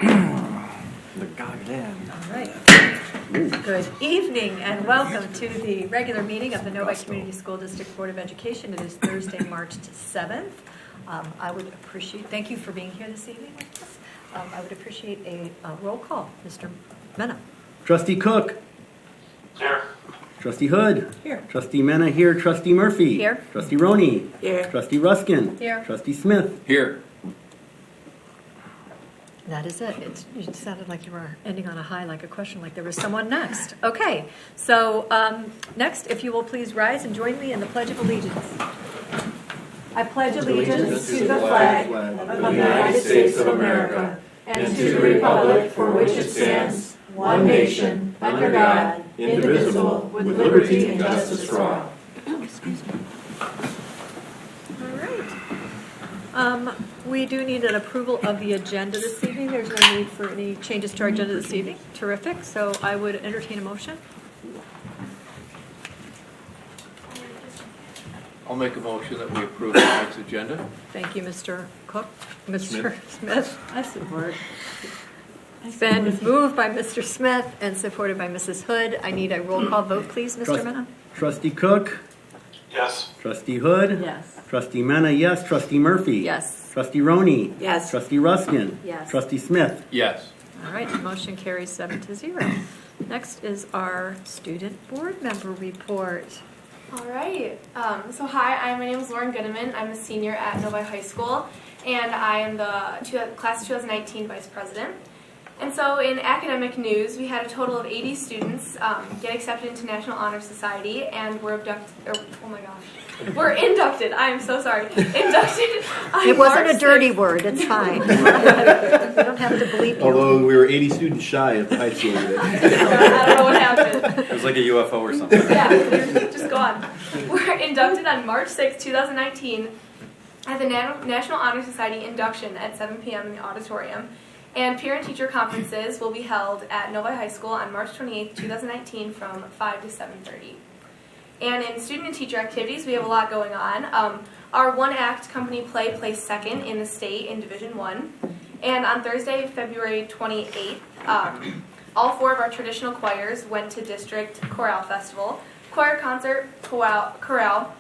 The goddamn. All right. Good evening and welcome to the regular meeting of the Novi Community School District Board of Education. It is Thursday, March 7th. Thank you for being here this evening with us. I would appreciate a roll call. Mr. Mena. Trustee Cook. Here. Trustee Hood. Here. Trustee Mena here. Trustee Murphy. Here. Trustee Roney. Here. Trustee Ruskin. Here. Trustee Smith. Here. That is it. You sounded like you were ending on a high, like a question, like there was someone next. Okay, so next, if you will please rise and join me in the Pledge of Allegiance. I pledge allegiance to the flag of the United States of America and to the republic for which it stands, one nation, under God, indivisible, with liberty and justice for all. Excuse me. All right. We do need an approval of the agenda this evening. There's no need for any changes to our agenda this evening. Terrific. So I would entertain a motion. I'll make a motion that we approve tonight's agenda. Thank you, Mr. Cook. Mr. Smith. I support. It's been moved by Mr. Smith and supported by Mrs. Hood. I need a roll call vote, please, Mr. Mena. Trustee Cook. Yes. Trustee Hood. Yes. Trustee Mena, yes. Trustee Murphy. Yes. Trustee Roney. Yes. Trustee Ruskin. Yes. Trustee Smith. Yes. All right, the motion carries 7-0. Next is our student board member report. All right. Hi, my name is Lauren Goodeman. I'm a senior at Novi High School, and I am the class 2019 vice president. And so in academic news, we had a total of 80 students get accepted into National Honor Society, and we're inducted. I am so sorry. Inducted. It wasn't a dirty word. It's fine. We don't have to bleep you. Although we were 80 students shy at the high school today. I don't know what happened. It was like a UFO or something. Yeah, just go on. We're inducted on March 6, 2019 at the National Honor Society induction at 7 p.m. in the auditorium. And parent-teacher conferences will be held at Novi High School on March 28, 2019 from 5 to 7:30. And in student and teacher activities, we have a lot going on. Our one-act company play placed second in the state in Division 1. And on Thursday, February 28th, all four of our traditional choirs went to District Chorale Festival. Choir concert, chorale,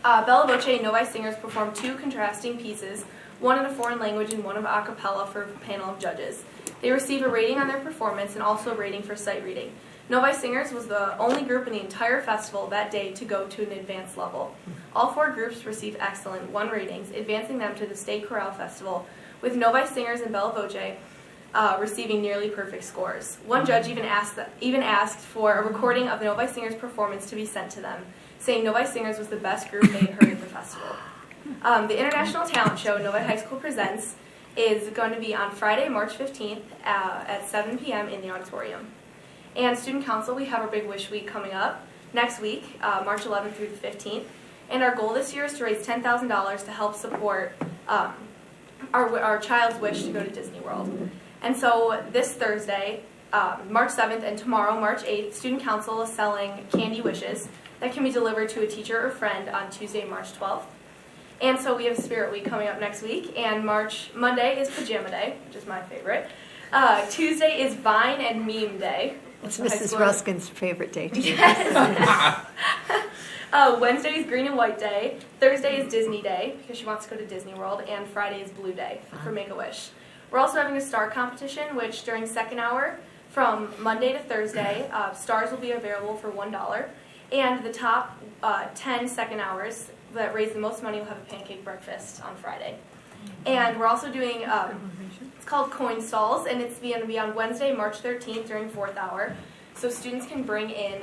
Bella Voce and Novi Singers performed two contrasting pieces, one in a foreign language and one of a cappella for a panel of judges. They receive a rating on their performance and also a rating for sight reading. Novi Singers was the only group in the entire festival that day to go to an advanced level. All four groups received excellent 1 ratings, advancing them to the State Chorale Festival, with Novi Singers and Bella Voce receiving nearly perfect scores. One judge even asked for a recording of the Novi Singers' performance to be sent to them, saying Novi Singers was the best group they had heard at the festival. The International Talent Show Novi High School Presents is going to be on Friday, March 15th at 7 p.m. in the auditorium. And Student Council, we have our Big Wish Week coming up next week, March 11th through the 15th. And our goal this year is to raise $10,000 to help support our child's wish to go to Disney World. And so this Thursday, March 7th, and tomorrow, March 8th, Student Council is selling candy wishes that can be delivered to a teacher or friend on Tuesday, March 12th. And so we have Spirit Week coming up next week, and Monday is Pajama Day, which is my favorite. Tuesday is Vine and Meme Day. It's Mrs. Ruskin's favorite day, too. Yes. Wednesday is Green and White Day. Thursday is Disney Day, because she wants to go to Disney World, and Friday is Blue Day for Make-A-Wish. We're also having a star competition, which during second hour, from Monday to Thursday, stars will be available for $1, and the top 10 second hours that raise the most money will have a pancake breakfast on Friday. And we're also doing, it's called Coin Stalls, and it's going to be on Wednesday, March 13th during 4th hour. So students can bring in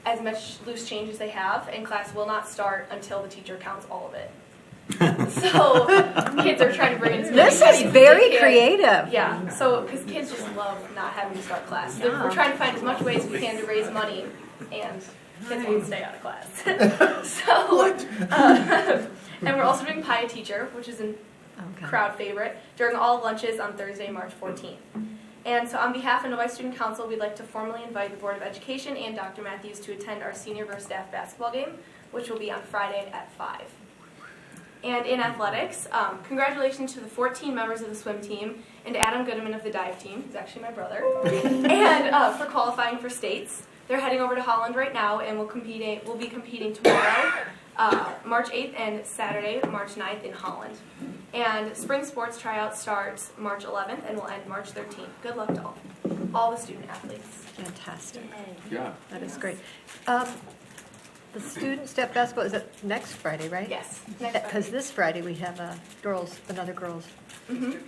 as much loose change as they have, and class will not start until the teacher counts all of it. So kids are trying to bring in as many This pennies is as very they can. creative. Yeah, so because kids just love not having to start class. So we're trying to find as much ways we can to raise money, and kids won't stay out of class. And we're also doing Pie a Teacher, which is a crowd favorite, during all lunches on Thursday, March 14th. And so on behalf of Novi Student Council, we'd like to formally invite the Board of Education and Dr. Matthews to attend our senior versus staff basketball game, which will be on Friday at 5. And in athletics, congratulations to the 14 members of the swim team and Adam Goodman of the dive team, who's actually my brother, and for qualifying for states. They're heading over to Holland right now, and we'll be competing tomorrow, March 8th, and Saturday, March 9th in Holland. And spring sports tryouts starts March 11th and will end March 13th. Good luck to all the student athletes. Fantastic. Yeah. That is great. The student step basketball, is it next Friday, right? Yes. Next Because Friday. this Friday we have another girls Mhm.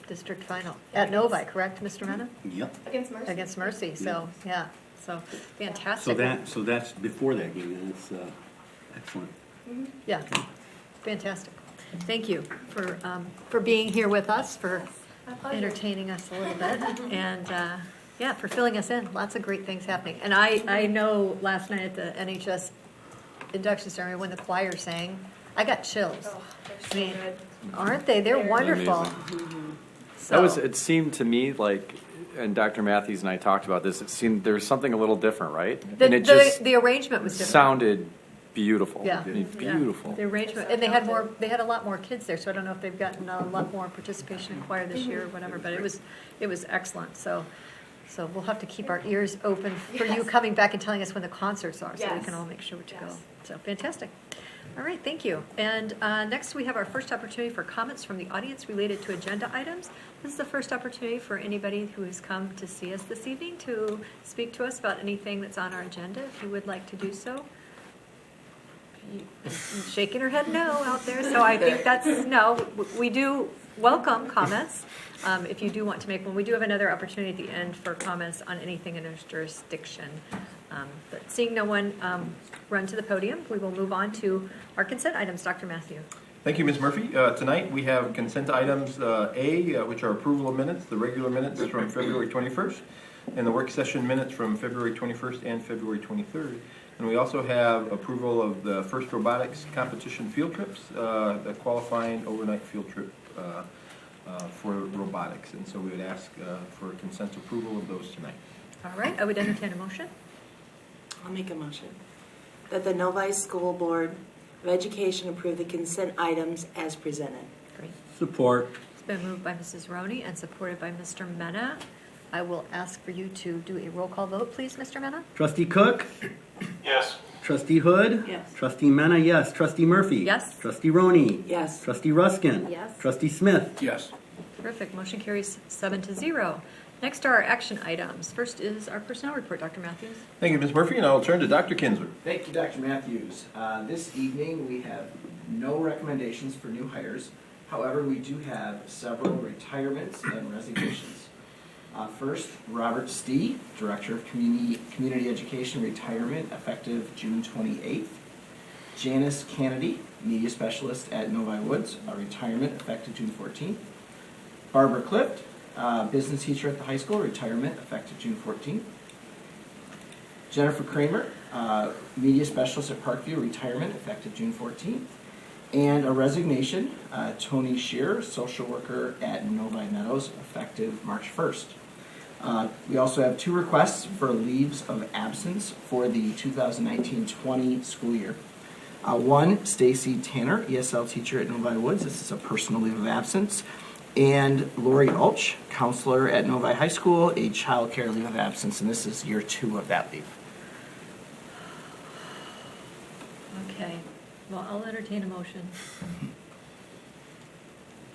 district final at Novi, correct, Mr. Mena? Yep. Against Mercy. Against Mercy, so, yeah, so So fantastic. so that's before that game, and it's excellent. Yeah, fantastic. Thank you for being here with us, for My pleasure. entertaining us a little bit, and, yeah, for filling us in. Lots of great things happening. And I know last night at the NHS induction ceremony, when the choir sang, I got chills. Oh, they're I so mean, good. aren't they? They're They're wonderful. That was. So- It seemed to me like, and Dr. Matthews and I talked about this. It seemed there was something a little different, right? and it just The arrangement was different. sounded beautiful. Yeah. I mean, Yeah. beautiful. The arrangement, and they had a lot more kids there, so I don't know if they've gotten a lot more participation in choir this year or whatever, but it was excellent, so we'll have to keep our ears open for you Yes. coming back and telling us when the concerts are, so we Yes. can all make sure to go. Yes. So, fantastic. All right, thank you. And next, we have our first opportunity for comments from the audience related to agenda items. This is the first opportunity for anybody who has come to see us this evening to speak to us about anything that's on our agenda, if you would like to do so. Shaking her head no out there, so I think that's no. We do welcome comments if you do want to make one. We do have another opportunity at the end for comments on anything in our jurisdiction. But seeing no one run to the podium, we will move on to our consent items. Dr. Matthew. Thank you, Ms. Murphy. Tonight, we have consent items A, which are approval of minutes, the regular minutes from February 21st, and the work session minutes from February 21st and February 23rd. And we also have approval of the first robotics competition field trips, the qualifying overnight field trip for robotics. And so we would ask for consent approval of those tonight. All right, I would entertain a motion. I'll make a motion that the Novi School Board of Education approve the consent items as presented. Great. Support. It's been moved by Mrs. Roney and supported by Mr. Mena. I will ask for you to do a roll call vote, please, Mr. Mena. Trustee Cook? Yes. Trustee Hood? Yes. Trustee Mena, yes. Trustee Murphy? Yes. Trustee Roney? Yes. Trustee Ruskin? Yes. Trustee Smith? Yes. Terrific. Motion carries 7-0. Next are our action items. First is our personnel report, Dr. Matthews. Thank you, Ms. Murphy, and I'll turn to Dr. Kinsler. Thank you, Dr. Matthews. This evening, we have no recommendations for new hires. However, we do have several retirements and resignations. First, Robert Stee, Director of Community Education, retirement effective June 28th. Janice Kennedy, Media Specialist at Novi Woods, a retirement effective June 14th. Barbara Clift, Business Teacher at the high school, retirement effective June 14th. Jennifer Kramer, Media Specialist at Parkview, retirement effective June 14th. And a resignation, Tony Shearer, Social Worker at Novi Meadows, effective March 1st. We also have 2 requests for leaves of absence for the 2019-20 school year. One, Stacy Tanner, ESL teacher at Novi Woods. This is a personal leave of absence. And Lori Ulch, counselor at Novi High School, a child care leave of absence, and this is year 2 of that leave. Okay. Well, I'll entertain a motion.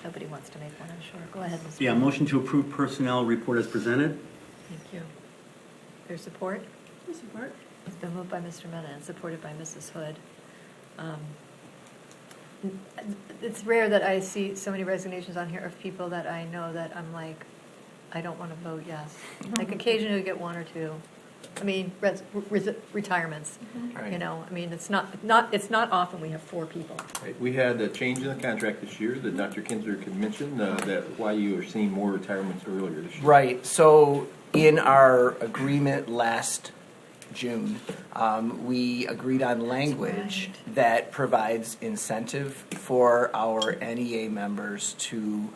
Nobody wants to make one, I'm sure. Go ahead, Mr. Yeah, motion to approve personnel report as presented. Thank you. There's support? Support. It's been moved by Mr. Mena and supported by Mrs. Hood. It's rare that I see so many resignations on here of people that I know that I'm like, I don't want to vote yes. Like occasionally we get 1 or 2. I mean, retirements. Right. You know, I mean, it's not often we have 4 people. Right. We had a change in the contract this year that Dr. Kinsler could mention, that why you are seeing more retirements earlier this year. Right. So in our agreement last June, we agreed on language right. that provides incentive for our NEA members to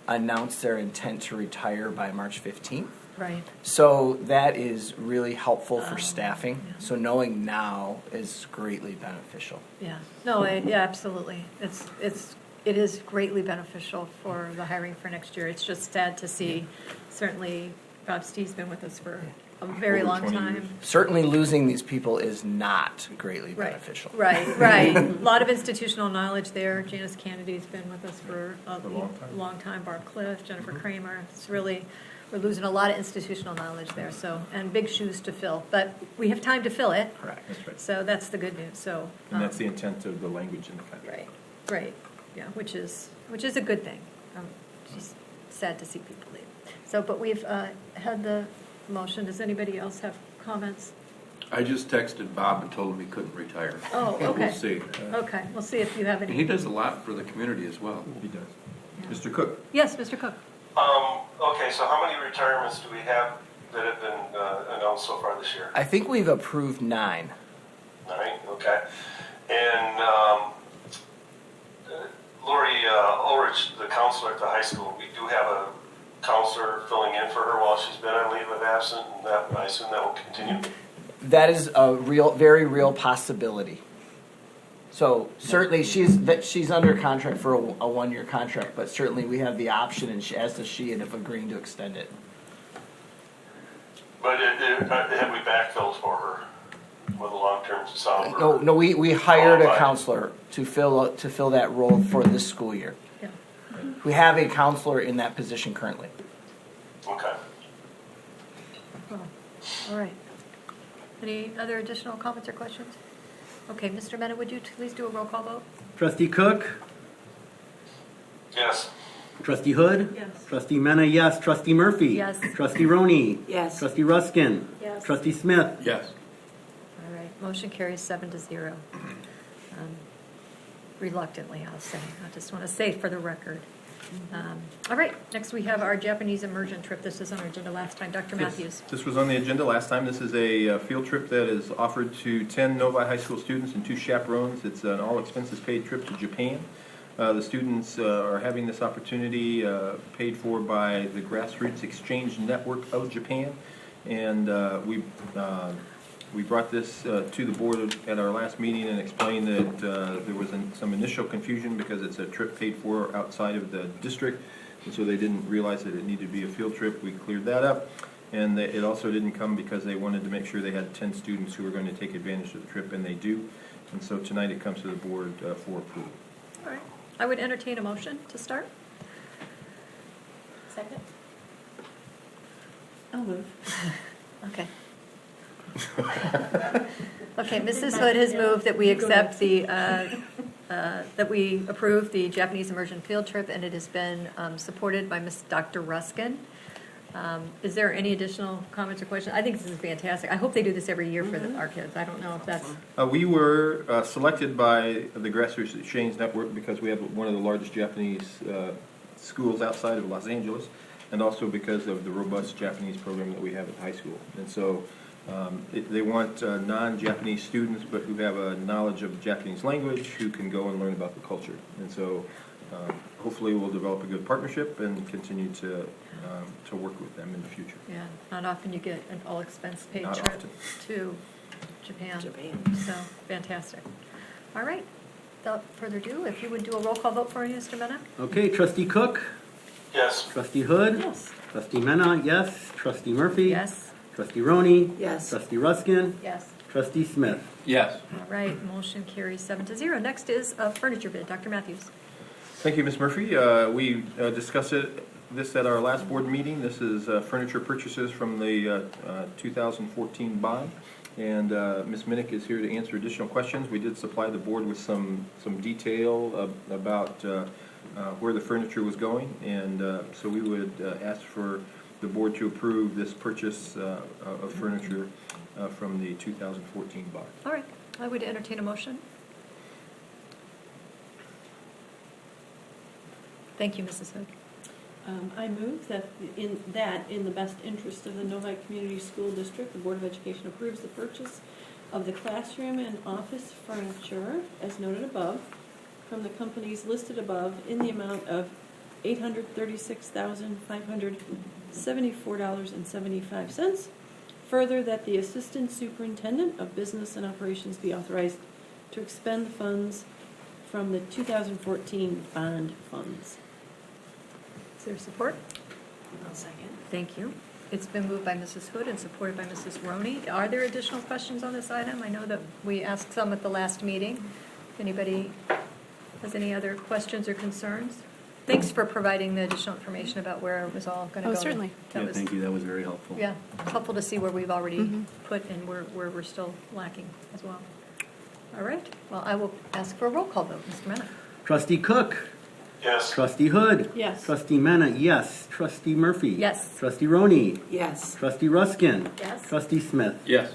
announce their intent to retire by March 15th. Right. So that is really helpful for Oh, staffing. yeah. So knowing now is greatly beneficial. Yeah. No, yeah, absolutely. It's it is greatly beneficial for the hiring for next year. It's just sad to see, certainly Bob Steve's been with us for a very Over long 20 time. years. Certainly losing these people is not greatly Right, beneficial. right, right. A lot of institutional knowledge there. Janice Kennedy's been with us for a long time. Barb Cliff, Jennifer Kramer. It's really, we're losing a lot of institutional knowledge there, so, and big shoes to fill. But we have time to fill it, Correct. That's right. so that's the good news, so. And that's the intent of the language in the contract. Right, yeah, which is a good thing. Just sad to see people leave. So, but we've had the motion. Does anybody else have comments? I just texted Bob and told him he couldn't retire. Oh, okay. We'll see. Okay, we'll see if you have And he any. does a lot for the community as well. He does. Mr. Cook? Yes, Mr. Cook. Okay, so how many retirements do we have that have been announced so far this year? I think we've approved 9. 9, okay. And Lori Ulrich, the counselor at the high school, we do have a counselor filling in for her while she's been on leave of absence, and that, I assume that will continue? That is a very real possibility. So certainly she's under contract for a 1-year contract, but certainly we have the option, and as does she, and if agreeing to extend it. But have we backfilled for her with a long-term sub? No, we hired a Qualified. counselor to fill that role for this school year. Yeah. We have a counselor in that position currently. Okay. Well, all right. Any other additional comments or questions? Okay, Mr. Mena, would you please do a roll call vote? Trustee Cook? Yes. Trustee Hood? Yes. Trustee Mena, yes. Trustee Murphy? Yes. Trustee Roney? Yes. Trustee Ruskin? Yes. Trustee Smith? Yes. All right, motion carries 7-0. Reluctantly, I'll say. I just want to say for the record. All right, next we have our Japanese immersion trip. This is on our agenda last time. Dr. Matthews. This was on the agenda last time. This is a field trip that is offered to 10 Novi High School students and 2 chaperones. It's an all-expenses-paid trip to Japan. The students are having this opportunity paid for by the Grassroots Exchange Network of Japan. And we brought this to the board at our last meeting and explained that there was some initial confusion because it's a trip paid for outside of the district, and so they didn't realize that it needed to be a field trip. We cleared that up, and it also didn't come because they wanted to make sure they had 10 students who were going to take advantage of the trip, and they do. And so tonight it comes to the board for approval. All right, I would entertain a motion to start. Second? I'll move. Okay. Okay, Mrs. Hood has moved that we accept that we approve the Japanese immersion field trip, and it has been supported by Dr. Ruskin. Is there any additional comments or questions? I think this is fantastic. I hope they do this every year for our kids. I don't know if that's... We were selected by the Grassroots Exchange Network because we have one of the largest Japanese schools outside of Los Angeles, and also because of the robust Japanese program that we have at the high school. And so they want non-Japanese students, but who have a knowledge of the Japanese language, who can go and learn about the culture. And so hopefully we'll develop a good partnership and continue to work with them in the future. Yeah, not often you get an all-expense paid Not trip often. to Japan. Japan. So, fantastic. All right, without further ado, if you would do a roll call vote for me, Mr. Mena? Okay, Trustee Cook? Yes. Trustee Hood? Yes. Trustee Mena, yes. Trustee Murphy? Yes. Trustee Roney? Yes. Trustee Ruskin? Yes. Trustee Smith? Yes. All right, motion carries 7-0. Next is a furniture bid. Dr. Matthews. Thank you, Ms. Murphy. We discussed this at our last board meeting. This is furniture purchases from the 2014 bond. And Ms. Minnick is here to answer additional questions. We did supply the board with some detail about where the furniture was going. And so we would ask for the board to approve this purchase of furniture from the 2014 bond. All right, I would entertain a motion. Thank you, Mrs. Hood. I move that in the best interest of the Novi Community School District, the Board of Education approves the purchase of the classroom and office furniture, as noted above, from the companies listed above in the amount of $836,574.75. Further, that the Assistant Superintendent of Business and Operations be authorized to expend the funds from the 2014 bond funds. Is there support? I'll second. Thank you. It's been moved by Mrs. Hood and supported by Mrs. Roney. Are there additional questions on this item? I know that we asked some at the last meeting. If anybody has any other questions or concerns? Thanks for providing the additional information about where it was all going to go. Certainly. That Yeah, was- thank you, that was very helpful. Yeah, it's helpful to see where we've already put and where we're still lacking as well. All right, well, I will ask for a roll call vote. Mr. Mena? Trustee Cook. Yes. Trustee Hood. Yes. Trustee Mena, yes. Trustee Murphy. Yes. Trustee Roney. Yes. Trustee Ruskin. Yes. Trustee Smith. Yes.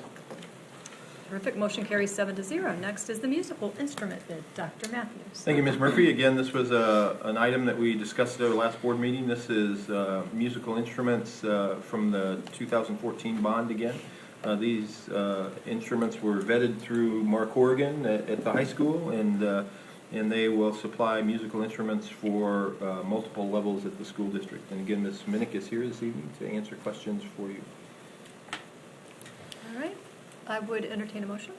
Terrific, motion carries 7-0. Next is the musical instrument bid. Dr. Matthews. Thank you, Ms. Murphy. Again, this was an item that we discussed at our last board meeting. This is musical instruments from the 2014 bond again. These instruments were vetted through Mark Horgan at the high school, and they will supply musical instruments for multiple levels at the school district. And again, Ms. Minnick is here this evening to answer questions for you. All right, I would entertain a motion.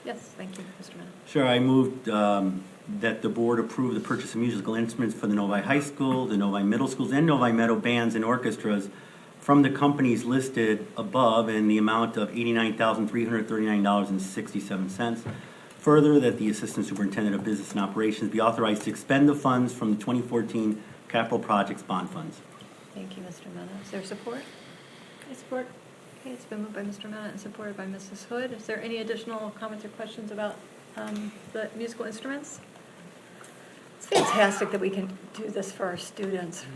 Yes, thank you, Mr. Mena. Sure, I moved that the board approve the purchase of musical instruments for the Novi High School, the Novi Middle Schools, and Novi Meadow bands and orchestras from the companies listed above in the amount of $89,339.67. Further, that the Assistant Superintendent of Business and Operations be authorized to expend the funds from the 2014 Capital Projects Bond Funds. Thank you, Mr. Mena. Is there support? I support. Okay, it's been moved by Mr. Mena and supported by Mrs. Hood. Is there any additional comments or questions about the musical instruments? It's fantastic that we can do this for our students.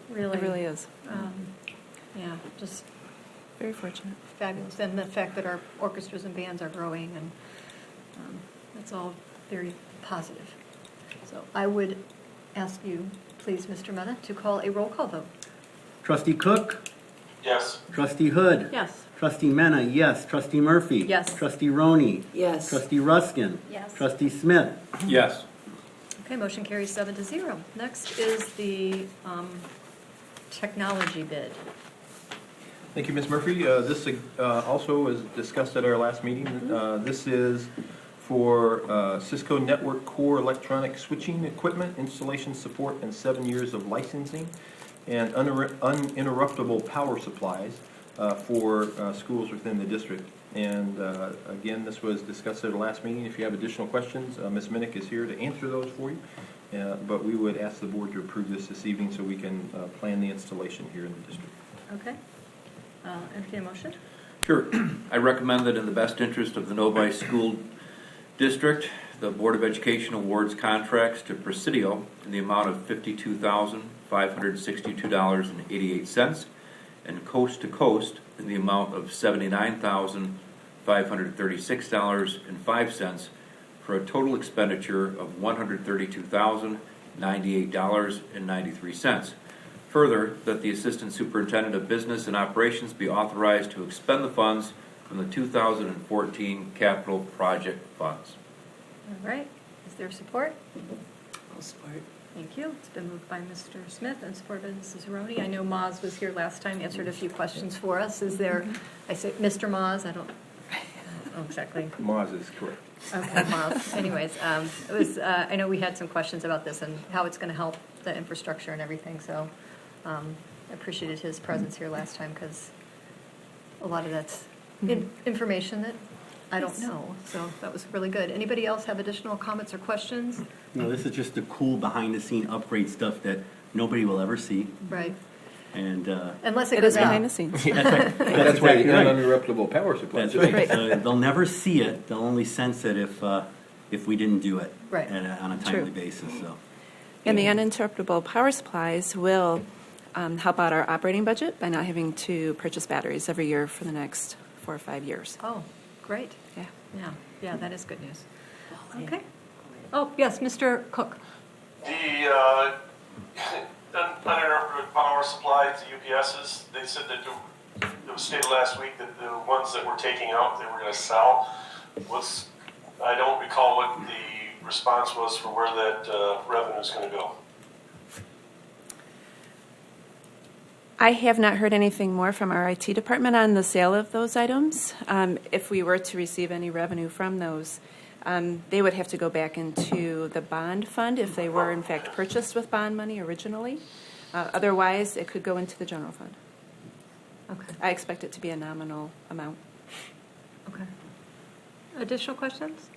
Really. It really is. Yeah, just Very fortunate. fabulous. And the fact that our orchestras and bands are growing, and that's all very positive. So I would ask you, please, Mr. Mena, to call a roll call vote. Trustee Cook. Yes. Trustee Hood. Yes. Trustee Mena, yes. Trustee Murphy. Yes. Trustee Roney. Yes. Trustee Ruskin. Yes. Trustee Smith. Yes. Okay, motion carries 7-0. Next is the technology bid. Thank you, Ms. Murphy. This also was discussed at our last meeting. This is for Cisco Network Core electronic switching equipment, installation support, and 7 years of licensing, and uninterruptible power supplies for schools within the district. And again, this was discussed at our last meeting. If you have additional questions, Ms. Minnick is here to answer those for you. But we would ask the board to approve this evening so we can plan the installation here in the district. Okay. Entertain a motion? Sure. I recommend that in the best interest of the Novi School District, the Board of Education awards contracts to Presidio in the amount of $52,562.88 and Coast to Coast in the amount of $79,536.05 for a total expenditure of $132,098.93. Further, that the Assistant Superintendent of Business and Operations be authorized to expend the funds from the 2014 Capital Project Funds. All right. Is there support? I'll support. Thank you. It's been moved by Mr. Smith and supported by Mrs. Roney. I know Moz was here last time, answered a few questions for us. Is there, I say Mr. Moz, I don't know exactly. Moz is correct. Okay, Moz. Anyways, it was, I know we had some questions about this and how it's going to help the infrastructure and everything, so I appreciated his presence here last time because a lot of that's information that I don't know, so that was really good. Anybody else have additional comments or questions? No, this is just the cool behind-the-scene upgrade stuff that nobody will ever see. Right. And Unless it It goes is out. behind the scenes. yeah, that's right. That's why exactly right. uninterruptible power supply. That's right. So they'll never see it. They'll only sense it if we didn't do it Right. on a timely basis. So. And the uninterruptible power supplies will help out our operating budget by not having to purchase batteries every year for the next 4 or 5 years. Oh, great. Yeah. Yeah, that is good news. Okay. Oh, yes, Mr. Cook. The uninterrupted power supply to UPSs, they said that it was stated last week that the ones that we're taking out, they were going to sell. I don't recall what the response was for where that revenue is going to go. I have not heard anything more from our IT department on the sale of those items. If we were to receive any revenue from those, They would have to go back into the bond fund if they were in fact purchased with bond money originally. Otherwise, it could go into the general fund. Okay, I expect it to be a nominal amount. okay. Additional questions?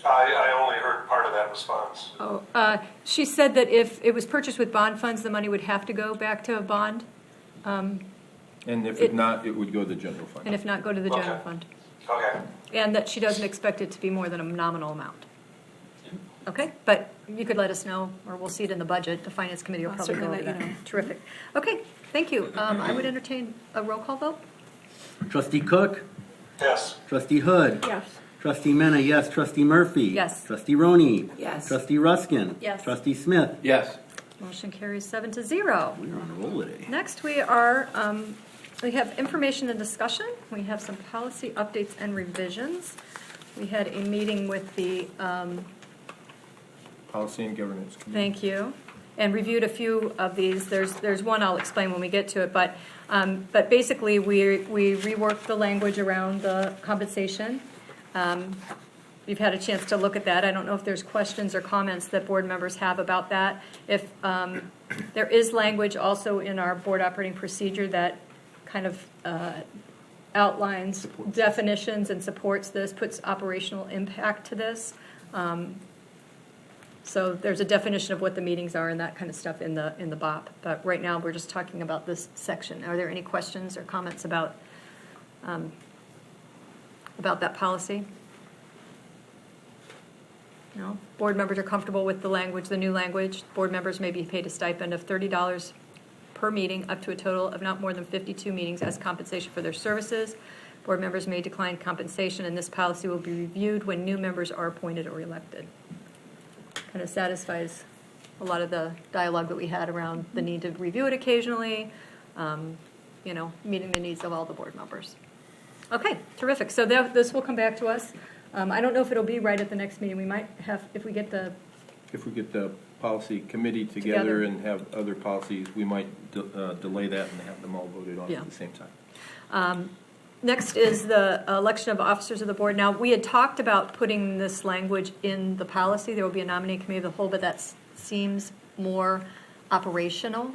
I only heard part of that response. Oh, she said that if it was purchased with bond funds, the money would have to go back to a bond, And if not, it would go to the general fund. and if not, go to the general Okay. fund. Okay. And that she doesn't expect it to be more than a nominal amount. Okay, but you could let us know, or we'll see it in the budget. The finance committee will I'll probably go over certainly let that. you know. Terrific. Okay, thank you. I would entertain a roll call vote. Trustee Cook, Yes. Trustee Hood, Yes. Trustee Mena, yes. Trustee Murphy. Yes. Trustee Roney. Yes. Trustee Ruskin. Yes. Trustee Smith. Yes. Motion carries 7-0. We're on a roll today. Next, we have information and discussion. We have some policy updates and revisions. We had a meeting with the, Policy and Governance Committee. thank you, and reviewed a few of these. There's one I'll explain when we get to it, but basically, we reworked the language around the compensation. You've had a chance to look at that. I don't know if there's questions or comments that board members have about that. If there is language also in our board operating procedure that kind of outlines definitions and supports this, puts operational impact to this. So there's a definition of what the meetings are and that kind of stuff in the BOP. But right now, we're just talking about this section. Are there any questions or comments about that policy? No? Board members are comfortable with the language, the new language. Board members may be paid a stipend of $30 per meeting, up to a total of not more than 52 meetings as compensation for their services. Board members may decline compensation, and this policy will be reviewed when new members are appointed or elected. Kind of satisfies a lot of the dialogue that we had around the need to review it occasionally, meeting the needs of all the board members. Okay, terrific. So this will come back to us. I don't know if it'll be right at the next meeting. We might have, if we get the Policy Committee together Together. and have other policies, we might delay that and have them all voted on Yeah. at the same time. Next is the election of officers of the board. Now, we had talked about putting this language in the policy. There will be a nominating committee of the whole, but that seems more operational.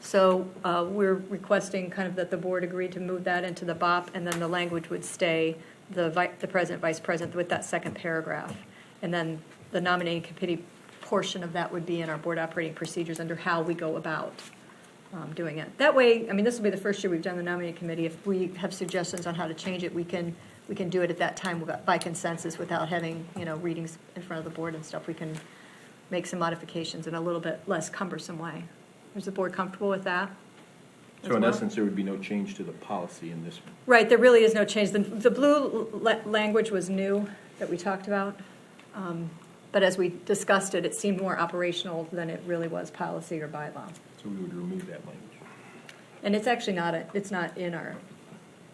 So we're requesting kind of that the board agree to move that into the BOP, and then the language would stay the president, vice president with that second paragraph. And then the nominating committee portion of that would be in our board operating procedures under how we go about doing it. That way, this will be the first year we've done the nominating committee. If we have suggestions on how to change it, we can do it at that time by consensus without having, readings in front of the board and stuff. We can make some modifications in a little bit less cumbersome way. Is the board comfortable with that? So in essence, there would be no change to the policy in this one. Right, there really is no change. The blue language was new that we talked about. But as we discussed it, it seemed more operational than it really was policy or bylaw. So we would remove that language. And it's actually it's not in our,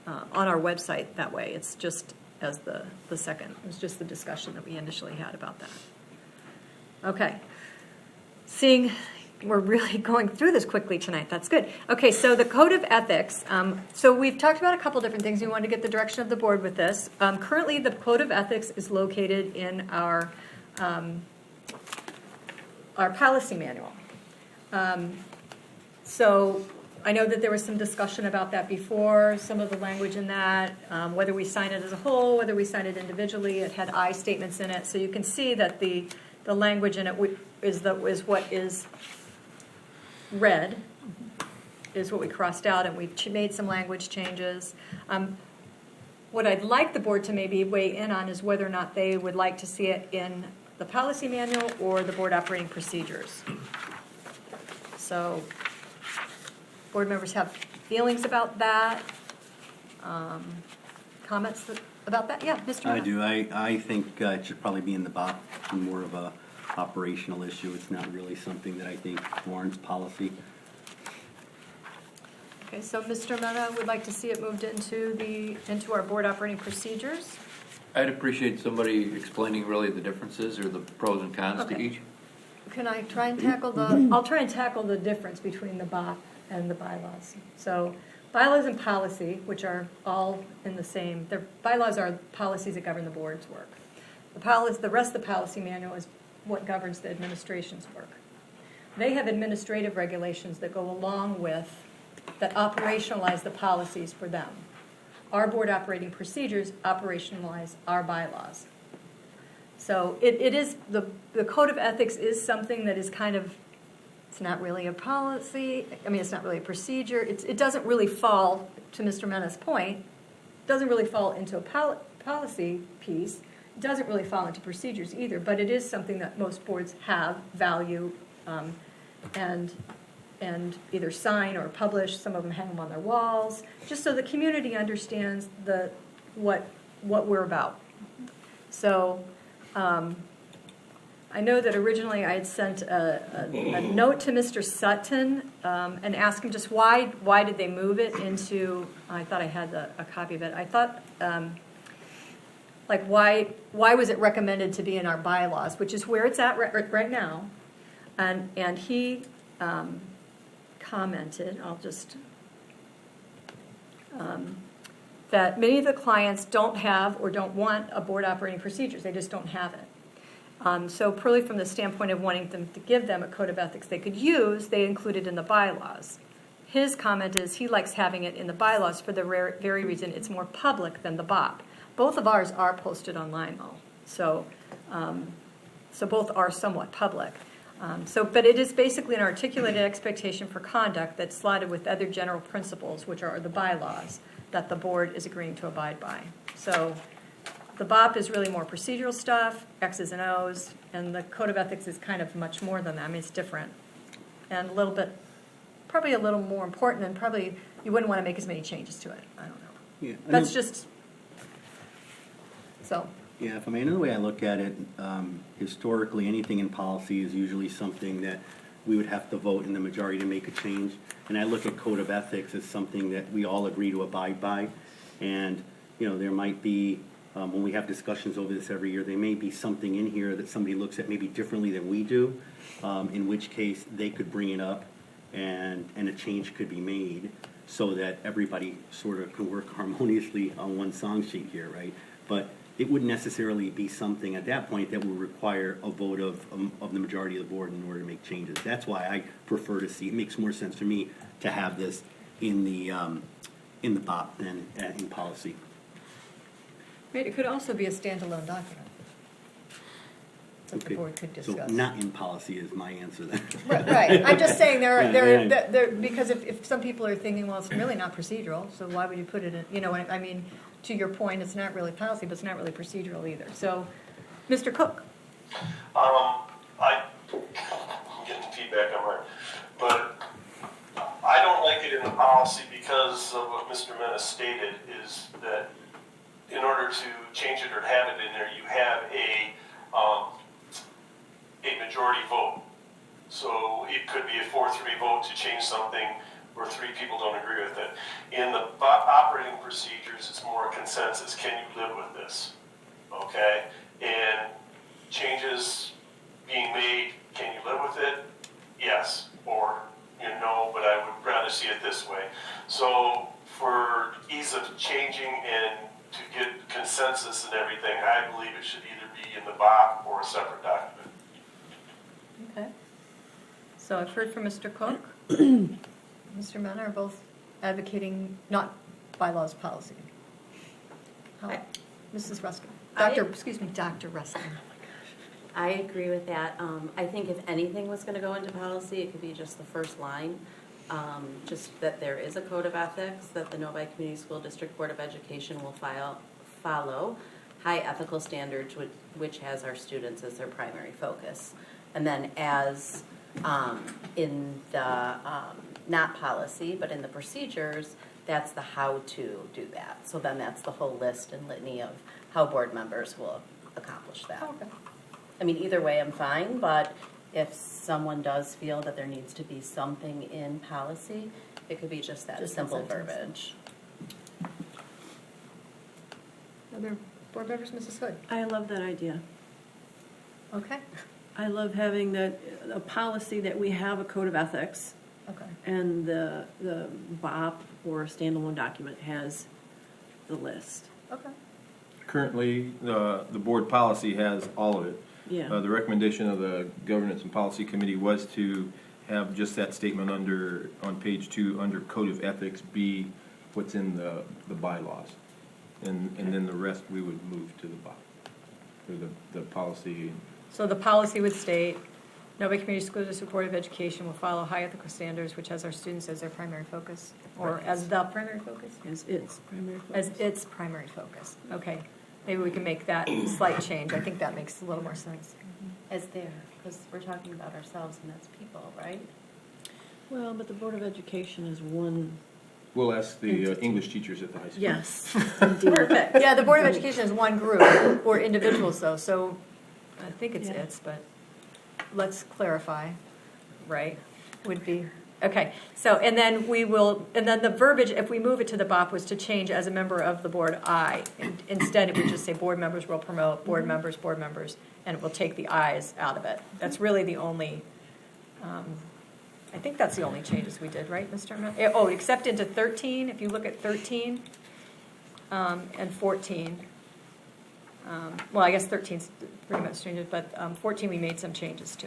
on our website that way. It's just as the second. It was just the discussion that we initially had about that. Okay. Seeing we're really going through this quickly tonight. That's good. Okay, so the Code of Ethics. So we've talked about a couple different things. We wanted to get the direction of the board with this. Currently, the Code of Ethics is located in our policy manual. So I know that there was some discussion about that before, some of the language in that, whether we sign it as a whole, whether we sign it individually. It had I statements in it. So you can see that the language in it is what is red, is what we crossed out, and we've made some language changes. What I'd like the board to maybe weigh in on is whether or not they would like to see it in the policy manual or the board operating procedures. So board members have feelings about that? Comments about that? Yeah, Mr. I Mena. do. I think it should probably be in the BOP, more of a operational issue. It's not really something that I think warrants policy. Okay, so Mr. Mena would like to see it moved into our board operating procedures. I'd appreciate somebody explaining really the differences or the pros and cons to Okay. each. Can I try and tackle I'll try and tackle the difference between the BOP and the bylaws. So bylaws and policy, which are all in the same, bylaws are policies that govern the board's work. The rest of the policy manual is what governs the administration's work. They have administrative regulations that go along with, that operationalize the policies for them. Our board operating procedures operationalize our bylaws. So it is, the code of ethics is something that is kind of, it's not really a policy, I mean, it's not really a procedure. It doesn't really fall, to Mr. Mena's point, doesn't really fall into a policy piece. It doesn't really fall into procedures either, but it is something that most boards have, value, and either sign or publish. Some of them hang them on their walls, just so the community understands what we're about. So I know that originally I had sent a note to Mr. Sutton and asked him just why did they move it into, I thought I had a copy of it. I thought, like, why was it recommended to be in our bylaws, which is where it's at right now. And he commented, I'll just, that many of the clients don't have or don't want a board operating procedures. They just don't have it. So purely from the standpoint of wanting them to give them a code of ethics they could use, they include it in the bylaws. His comment is he likes having it in the bylaws for the very reason it's more public than the BOP. Both of ours are posted online, though. So both are somewhat public. But it is basically an articulated expectation for conduct that's slotted with other general principles, which are the bylaws, that the board is agreeing to abide by. So the BOP is really more procedural stuff, X's and O's, and the code of ethics is kind of much more than that. I mean, it's different. And probably a little more important, and probably you wouldn't want to make as many changes to it. I don't know. Yeah, That's just, so. Yeah, if I mean, another way I look at it, historically, anything in policy is usually something that we would have to vote in the majority to make a change. And I look at code of ethics as something that we all agree to abide by. And, there might be, when we have discussions over this every year, there may be something in here that somebody looks at maybe differently than we do, in which case they could bring it up and a change could be made so that everybody sort of can work harmoniously on one song sheet here, right? But it wouldn't necessarily be something at that point that would require a vote of the majority of the board in order to make changes. That's why I prefer to see, it makes more sense for me to have this in the BOP than in policy. It could also be a standalone document that the Okay. board could discuss. So not in policy is my answer then. Right. I'm just saying Right. because if some people are thinking, well, it's really not procedural, so why would you put it in, I mean, to your point, it's not really policy, but it's not really procedural either. So, Mr. Cook. I'm getting feedback on mine, but I don't like it in the policy because of what Mr. Menace stated, is that in order to change it or have it in there, you have a majority vote. So it could be a 4-3 vote to change something where 3 people don't agree with it. In the operating procedures, it's more a consensus. Can you live with this? Okay? And changes being made, can you live with it? Yes. Or, no, but I would rather see it this way. So for ease of changing and to get consensus and everything, I believe it should either be in the BOP or a separate document. Okay. So I've heard from Mr. Cook. Mr. Mena are both advocating not bylaws, policy. Mrs. Ruskin. Dr. Ruskin. I agree with that. I think if anything was going to go into policy, it could be just the first line, just that there is a code of ethics, that the Novi Community School District Board of Education will follow high ethical standards, which has our students as their primary focus. And then as in the, not policy, but in the procedures, that's the how to do that. So then that's the whole list and litany of how board members will accomplish that. Okay. I mean, either way I'm fine, but if someone does feel that there needs to be something in policy, it could be just that simple verbiage. Other board members, Mrs. Hood? I love that idea. Okay. I love having a policy that we have a code of ethics, Okay. and the BOP or standalone document has the list. Okay. currently, the board policy has all of it. Yeah. The recommendation of the Governance and Policy Committee was to have just that statement on page 2, under Code of Ethics, be what's in the bylaws. And then the rest we would move to the policy. So the policy would state, Novi Community School District Board of Education will follow high ethical standards, which has our students as their primary focus, or as the primary focus? As its primary focus. As its primary focus. Okay, maybe we can make that slight change. I think that makes a little more sense. As there, because we're talking about ourselves and that's people, right? Well, but the Board of Education is one. We'll ask the Entity. English teachers at the high school. Yes, indeed. Perfect. Yeah, the Board of Education is one group, or individuals though, so I think it's Yeah. its, but let's clarify, right? Would be, okay, so, and then the verbiage, if we move it to the BOP, was to change as a member of the board, I. Instead, it would just say board members will promote, board members, and it will take the I's out of it. That's really the only, I think that's the only changes we did, right, Mr. Miller? Oh, except into 13, if you look at 13 and 14. Well, I guess 13's pretty much changed, but 14 we made some changes to.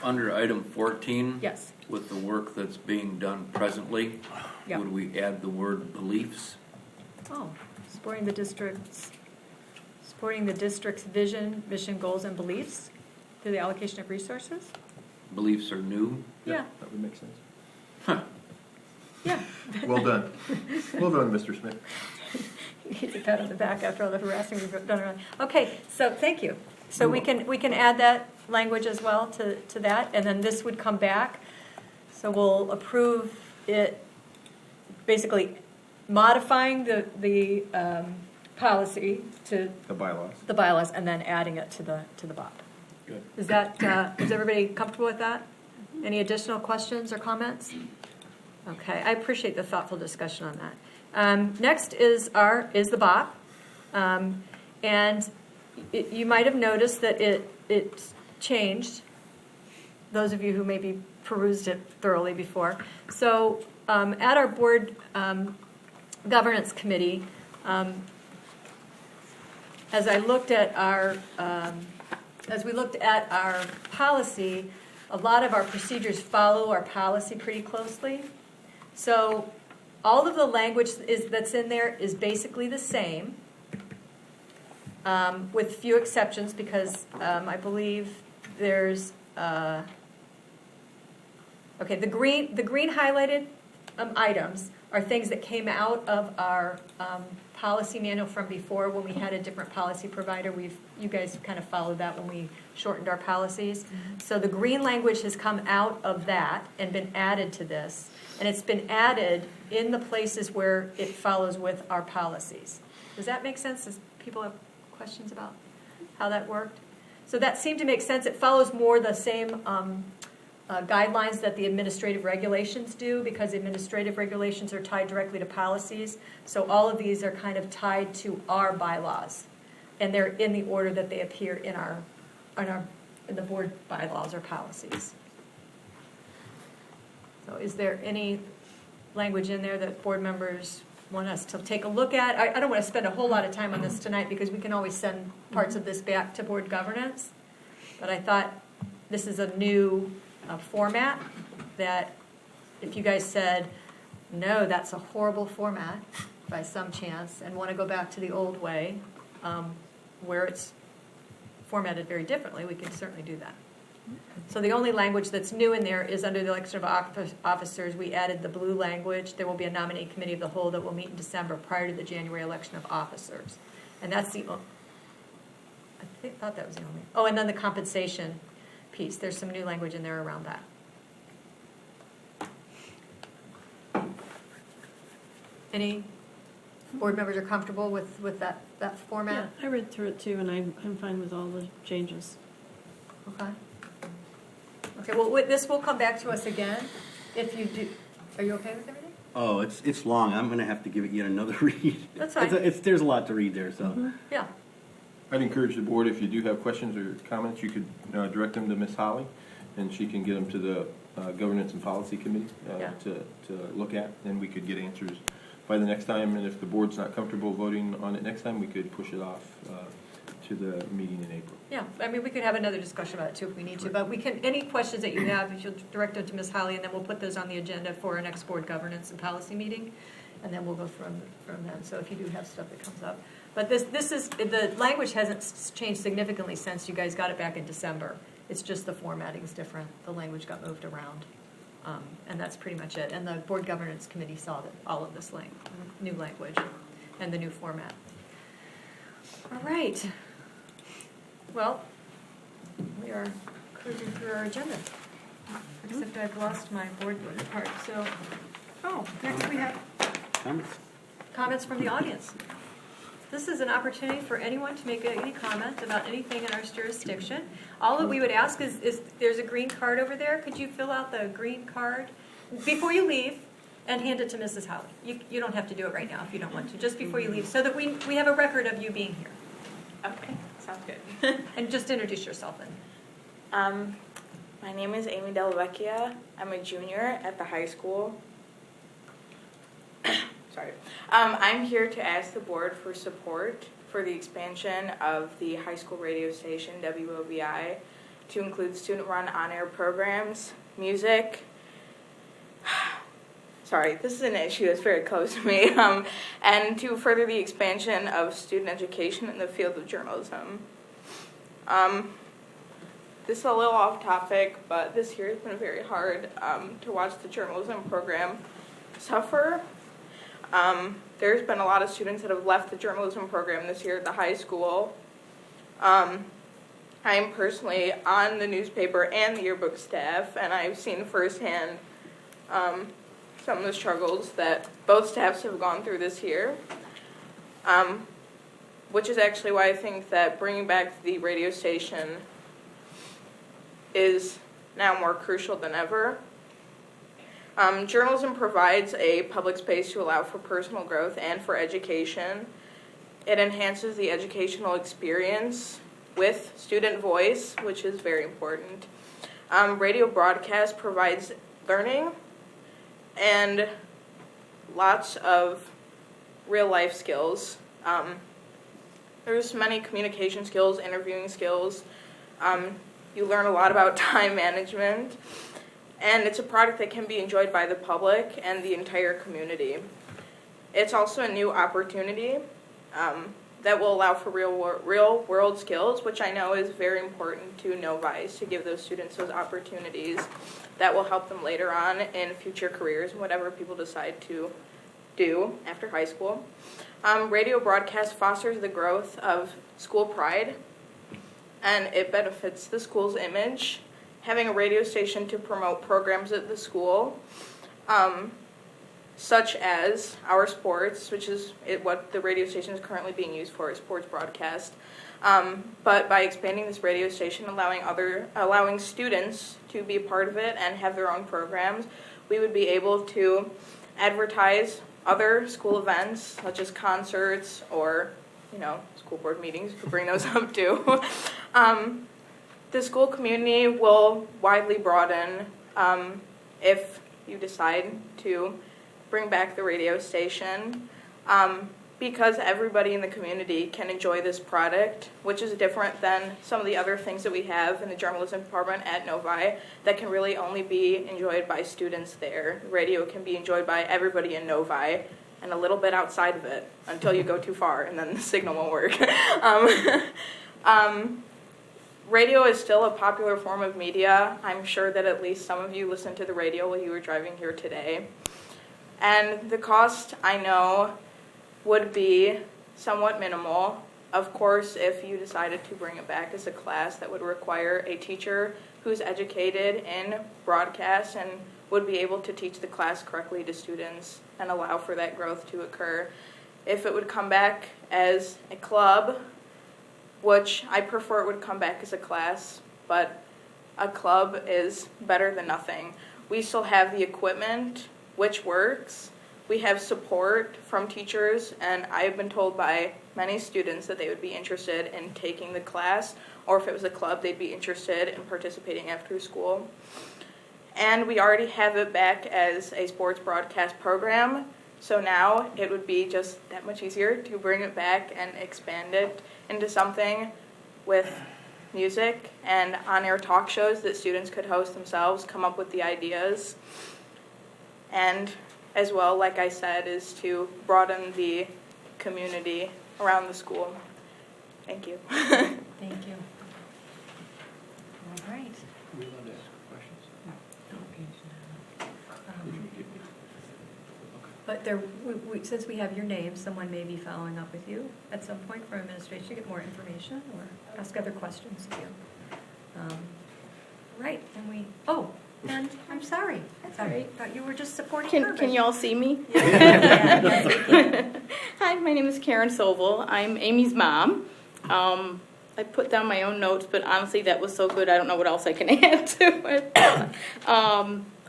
Under item 14. Yes. With the work that's being done presently, Yep. would we add the word beliefs? Oh, supporting the district's vision, mission, goals, and beliefs through the allocation of resources? Beliefs are new? Yeah, That would make sense. yeah. Well done. Well done, Mr. Smith. He needs a pat on the back after all the harassing we've done around. Okay, so thank you. So we can add that language as well to that, and then this would come back. So we'll approve it, basically modifying the policy to The bylaws. the bylaws and then adding it to the BOP. Good. Is everybody comfortable with that? Any additional questions or comments? Okay, I appreciate the thoughtful discussion on that. Next is the BOP, and you might have noticed that it changed. Those of you who maybe perused it thoroughly before. So at our board governance committee, as we looked at our policy, a lot of our procedures follow our policy pretty closely. So all of the language that's in there is basically the same, with few exceptions, because I believe there's the green highlighted items are things that came out of our policy manual from before when we had a different policy provider. You guys kind of followed that when we shortened our policies. Mm-hmm. So the green language has come out of that and been added to this, and it's been added in the places where it follows with our policies. Does that make sense? Does people have questions about how that worked? So that seemed to make sense. It follows more the same guidelines that the administrative regulations do, because administrative regulations are tied directly to policies. So all of these are kind of tied to our bylaws, and they're in the order that they appear in the board bylaws or policies. So is there any language in there that board members want us to take a look at? I don't want to spend a whole lot of time on this tonight, because we can always send parts of this back to board governance. But I thought this is a new format that if you guys said, no, that's a horrible format by some chance, and want to go back to the old way, where it's formatted very differently, we can certainly do that. So the only language that's new in there is under the election of officers. We added the blue language. There will be a nominating committee of the whole that will meet in December prior to the January election of officers. And that's thought that was the only. Oh, and then the compensation piece. There's some new language in there around that. Any board members are comfortable with that format? Yeah, I read through it too, and I'm fine with all the changes. Okay. Okay, well, this will come back to us again. If you do, are you okay with everything? Oh, it's long. I'm going to have to give it yet another read. That's fine. There's a lot to read there, so. Mm-hmm. Yeah. I'd encourage the board, if you do have questions or comments, you could direct them to Ms. Holly, and she can get them to the Governance and Policy Committee Yeah. to look at, and we could get answers by the next time, and if the board's not comfortable voting on it next time, we could push it off to the meeting in April. Yeah, I mean, we could have another discussion about it too if we need to, but we can, any questions that you have, if you'll direct them to Ms. Holly, and then we'll put those on the agenda for our next board governance and policy meeting, and then we'll go from then, so if you do have stuff that comes up. But this is, the language hasn't changed significantly since you guys got it back in December. It's just the formatting is different, the language got moved around, and that's pretty much it. And the board governance committee saw that all of this new language and the new format. All right. Well, we are cruising through our agenda, except I've lost my board part, so, next we have comments from the audience. This is an opportunity for anyone to make any comment about anything in our jurisdiction. All that we would ask is there's a green card over there. Could you fill out the green card before you leave and hand it to Mrs. Holly? You don't have to do it right now if you don't want to, just before you leave, so that we have a record of you being here. Okay, sounds good. And just introduce yourself then. My name is Amy Del Vecchia. I'm a junior at the high school. Sorry. I'm here to ask the board for support for the expansion of the high school radio station, WOBI, to include student-run on-air programs, music. Sorry, this is an issue that's very close to me, and to further the expansion of student education in the field of journalism. This is a little off topic, but this year has been very hard to watch the journalism program suffer. There's been a lot of students that have left the journalism program this year at the high school. I'm personally on the newspaper and the yearbook staff, and I've seen firsthand some of the struggles that both staffs have gone through this year, which is actually why I think that bringing back the radio station is now more crucial than ever. Journalism provides a public space to allow for personal growth and for education. It enhances the educational experience with student voice, which is very important. Radio broadcast provides learning and lots of real-life skills. There's many communication skills, interviewing skills. You learn a lot about time management. And it's a product that can be enjoyed by the public and the entire community. It's also a new opportunity that will allow for real-world skills, which I know is very important to Novice, to give those students those opportunities that will help them later on in future careers, whatever people decide to do after high school. Radio broadcast fosters the growth of school pride, and it benefits the school's image. Having a radio station to promote programs at the school, such as our sports, which is what the radio station is currently being used for, is sports broadcast. But by expanding this radio station, allowing students to be a part of it and have their own programs, we would be able to advertise other school events, such as concerts or, school board meetings. You could bring those up too. The school community will widely broaden if you decide to bring back the radio station, because everybody in the community can enjoy this product, which is different than some of the other things that we have in the journalism department at Novi that can really only be enjoyed by students there. Radio can be enjoyed by everybody in Novi and a little bit outside of it until you go too far and then the signal won't work. Radio is still a popular form of media. I'm sure that at least some of you listened to the radio while you were driving here today. And the cost, I know, would be somewhat minimal. Of course, if you decided to bring it back as a class, that would require a teacher who's educated in broadcast and would be able to teach the class correctly to students and allow for that growth to occur. If it would come back as a club, which I prefer it would come back as a class, but a club is better than nothing. We still have the equipment, which works. We have support from teachers, and I've been told by many students that they would be interested in taking the class, or if it was a club, they'd be interested in participating after school. And we already have it back as a sports broadcast program, so now it would be just that much easier to bring it back and expand it into something with music and on-air talk shows that students could host themselves, come up with the ideas. And as well, like I said, is to broaden the community around the school. Thank you. Thank you. All right. We allowed to ask questions? But there, since we have your name, someone may be following up with you at some point from administration to get more information or ask other questions of you. Right, and I'm sorry. Thought you were just supporting her. Can you all see me? Yeah, yes, we can. Hi, my name is Karen Sobel. I'm Amy's mom. I put down my own notes, but honestly, that was so good, I don't know what else I can add to it.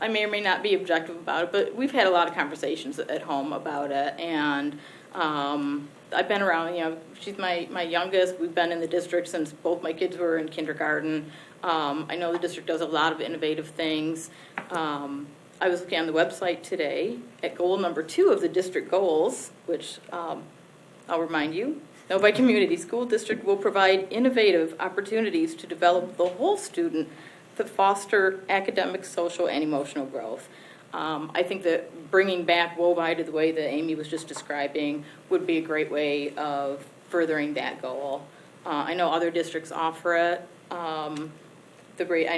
I may or may not be objective about it, but we've had a lot of conversations at home about it, and I've been around, she's my youngest. We've been in the district since both my kids were in kindergarten. I know the district does a lot of innovative things. I was looking on the website today at goal number 2 of the district goals, which I'll remind you, Novi Community School District will provide innovative opportunities to develop the whole student to foster academic, social, and emotional growth. I think that bringing back WOVI to the way that Amy was just describing would be a great way of furthering that goal. I know other districts offer it. I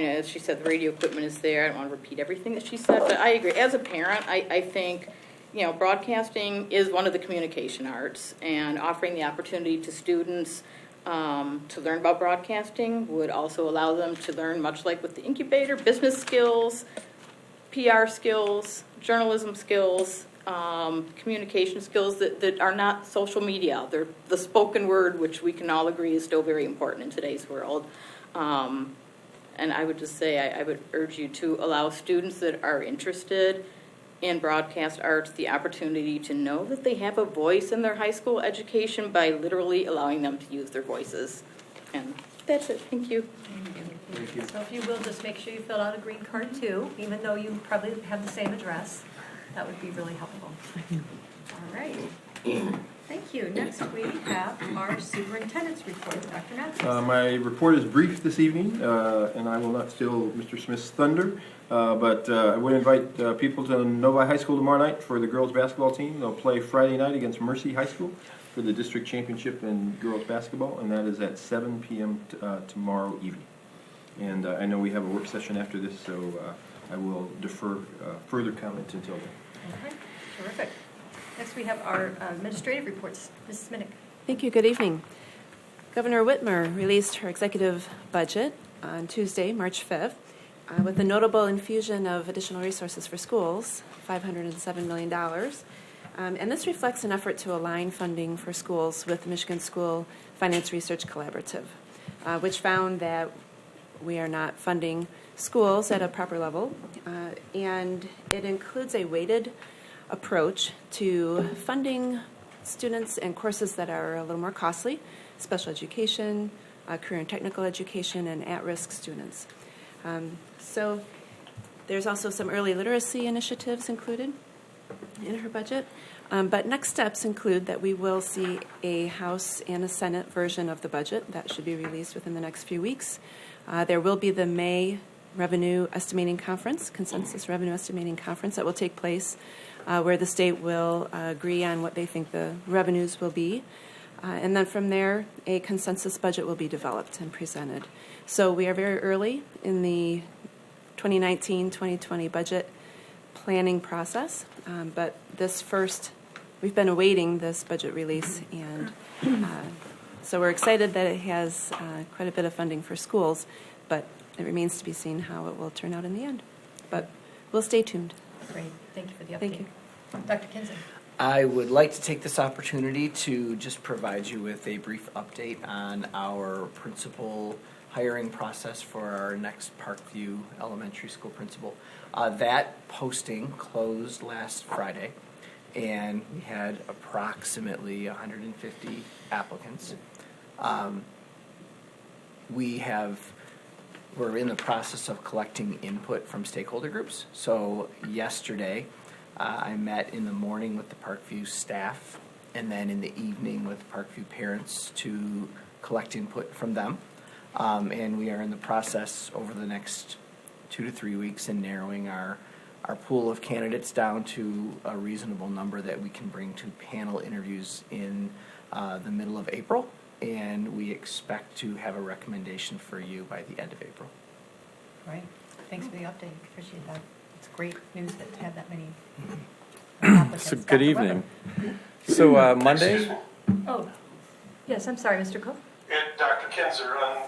know, as she said, the radio equipment is there. I don't want to repeat everything that she said, but I agree. As a parent, I think, broadcasting is one of the communication arts, and offering the opportunity to students to learn about broadcasting would also allow them to learn, much like with the incubator, business skills, PR skills, journalism skills, communication skills that are not social media. They're the spoken word, which we can all agree is still very important in today's world. And I would just say I would urge you to allow students that are interested in broadcast arts the opportunity to know that they have a voice in their high school education by literally allowing them to use their voices. And that's it. Thank you. Thank you. So if you will, just make sure you fill out a green card too, even though you probably have the same address. That would be really helpful. All right. Thank you. Next, we have our superintendent's report. Dr. Matthews. My report is brief this evening, and I will not steal Mr. Smith's thunder, but I would invite people to Novi High School tomorrow night for the girls basketball team. They'll play Friday night against Mercy High School for the district championship in girls basketball, and that is at 7 p.m. Tomorrow evening. And I know we have a work session after this, so I will defer further comments until then. Okay, terrific. Next, we have our administrative reports. Ms. Sminnick. Thank you. Good evening. Governor Whitmer released her executive budget on Tuesday, March 5th, with a notable infusion of additional resources for schools, $507 million. And this reflects an effort to align funding for schools with the Michigan School Finance Research Collaborative, which found that we are not funding schools at a proper level, and it includes a weighted approach to funding students and courses that are a little more costly, special education, career and technical education, and at-risk students. So there's also some early literacy initiatives included in her budget. But next steps include that we will see a House and a Senate version of the budget that should be released within the next few weeks. There will be the May Revenue Estimating Conference, Consensus Revenue Estimating Conference, that will take place where the state will agree on what they think the revenues will be. And then from there, a consensus budget will be developed and presented. So we are very early in the 2019-2020 budget planning process, but we've been awaiting this budget release, and so we're excited that it has quite a bit of funding for schools, but it remains to be seen how it will turn out in the end. But we'll stay tuned. Great. Thank you for the update. Thank you. Dr. Kinzen. I would like to take this opportunity to just provide you with a brief update on our principal hiring process for our next Parkview Elementary School principal. That posting closed last Friday, and we had approximately 150 applicants. We're in the process of collecting input from stakeholder groups. So yesterday, I met in the morning with the Parkview staff, and then in the evening with Parkview parents to collect input from them. And we are in the process over the next 2 to 3 weeks in narrowing our pool of candidates down to a reasonable number that we can bring to panel interviews in the middle of April. And we expect to have a recommendation for you by the end of April. Right. Thanks for the update. Appreciate that. It's great news that to have that many applicants. So good Dr. evening. Weber. So Monday, Excuse me. Oh, yes, I'm sorry, Mr. Cook. And Dr. Kinzer, I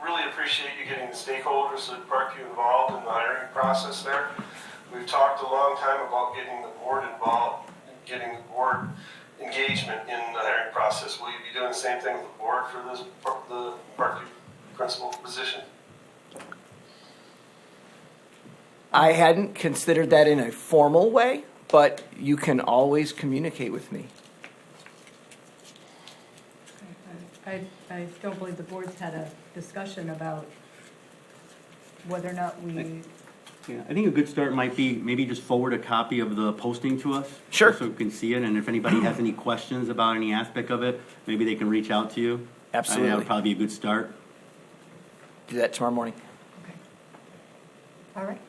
really appreciate you getting the stakeholders at Parkview involved in the hiring process there. We've talked a long time about getting the board involved, getting the board engagement in the hiring process. Will you be doing the same thing with the board for the Parkview principal position? I hadn't considered that in a formal way, but you can always communicate with me. I don't believe the board's had a discussion about whether or not we. Yeah, I think a good start might be maybe just forward a copy of the posting to us. Sure. So we can see it, and if anybody has any questions about any aspect of it, maybe they can reach out to you. Absolutely. That would probably be a good start. Do that tomorrow morning. Okay. All right.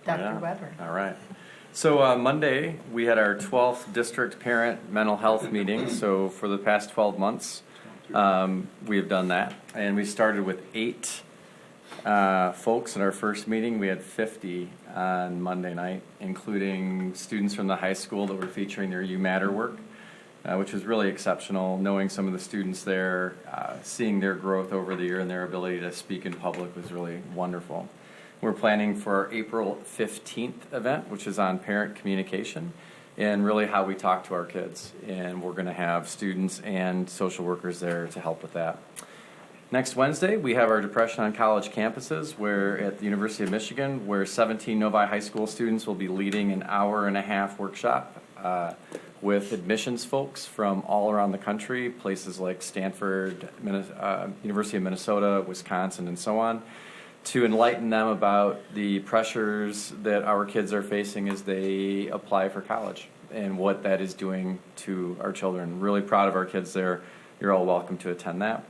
Dr. Yeah. Weber. All right. So Monday, we had our 12th district parent mental health meeting. So for the past 12 months, we have done that. And we started with 8 folks in our first meeting. We had 50 on Monday night, including students from the high school that were featuring their You Matter work, which was really exceptional. Knowing some of the students there, seeing their growth over the year and their ability to speak in public was really wonderful. We're planning for our April 15th event, which is on parent communication and really how we talk to our kids. And we're going to have students and social workers there to help with that. Next Wednesday, we have our Depression on College campuses, where at the University of Michigan, where 17 Novi High School students will be leading an hour-and-a-half workshop with admissions folks from all around the country, places like Stanford, University of Minnesota, Wisconsin, and so on, to enlighten them about the pressures that our kids are facing as they apply for college and what that is doing to our children. Really proud of our kids there. You're all welcome to attend that.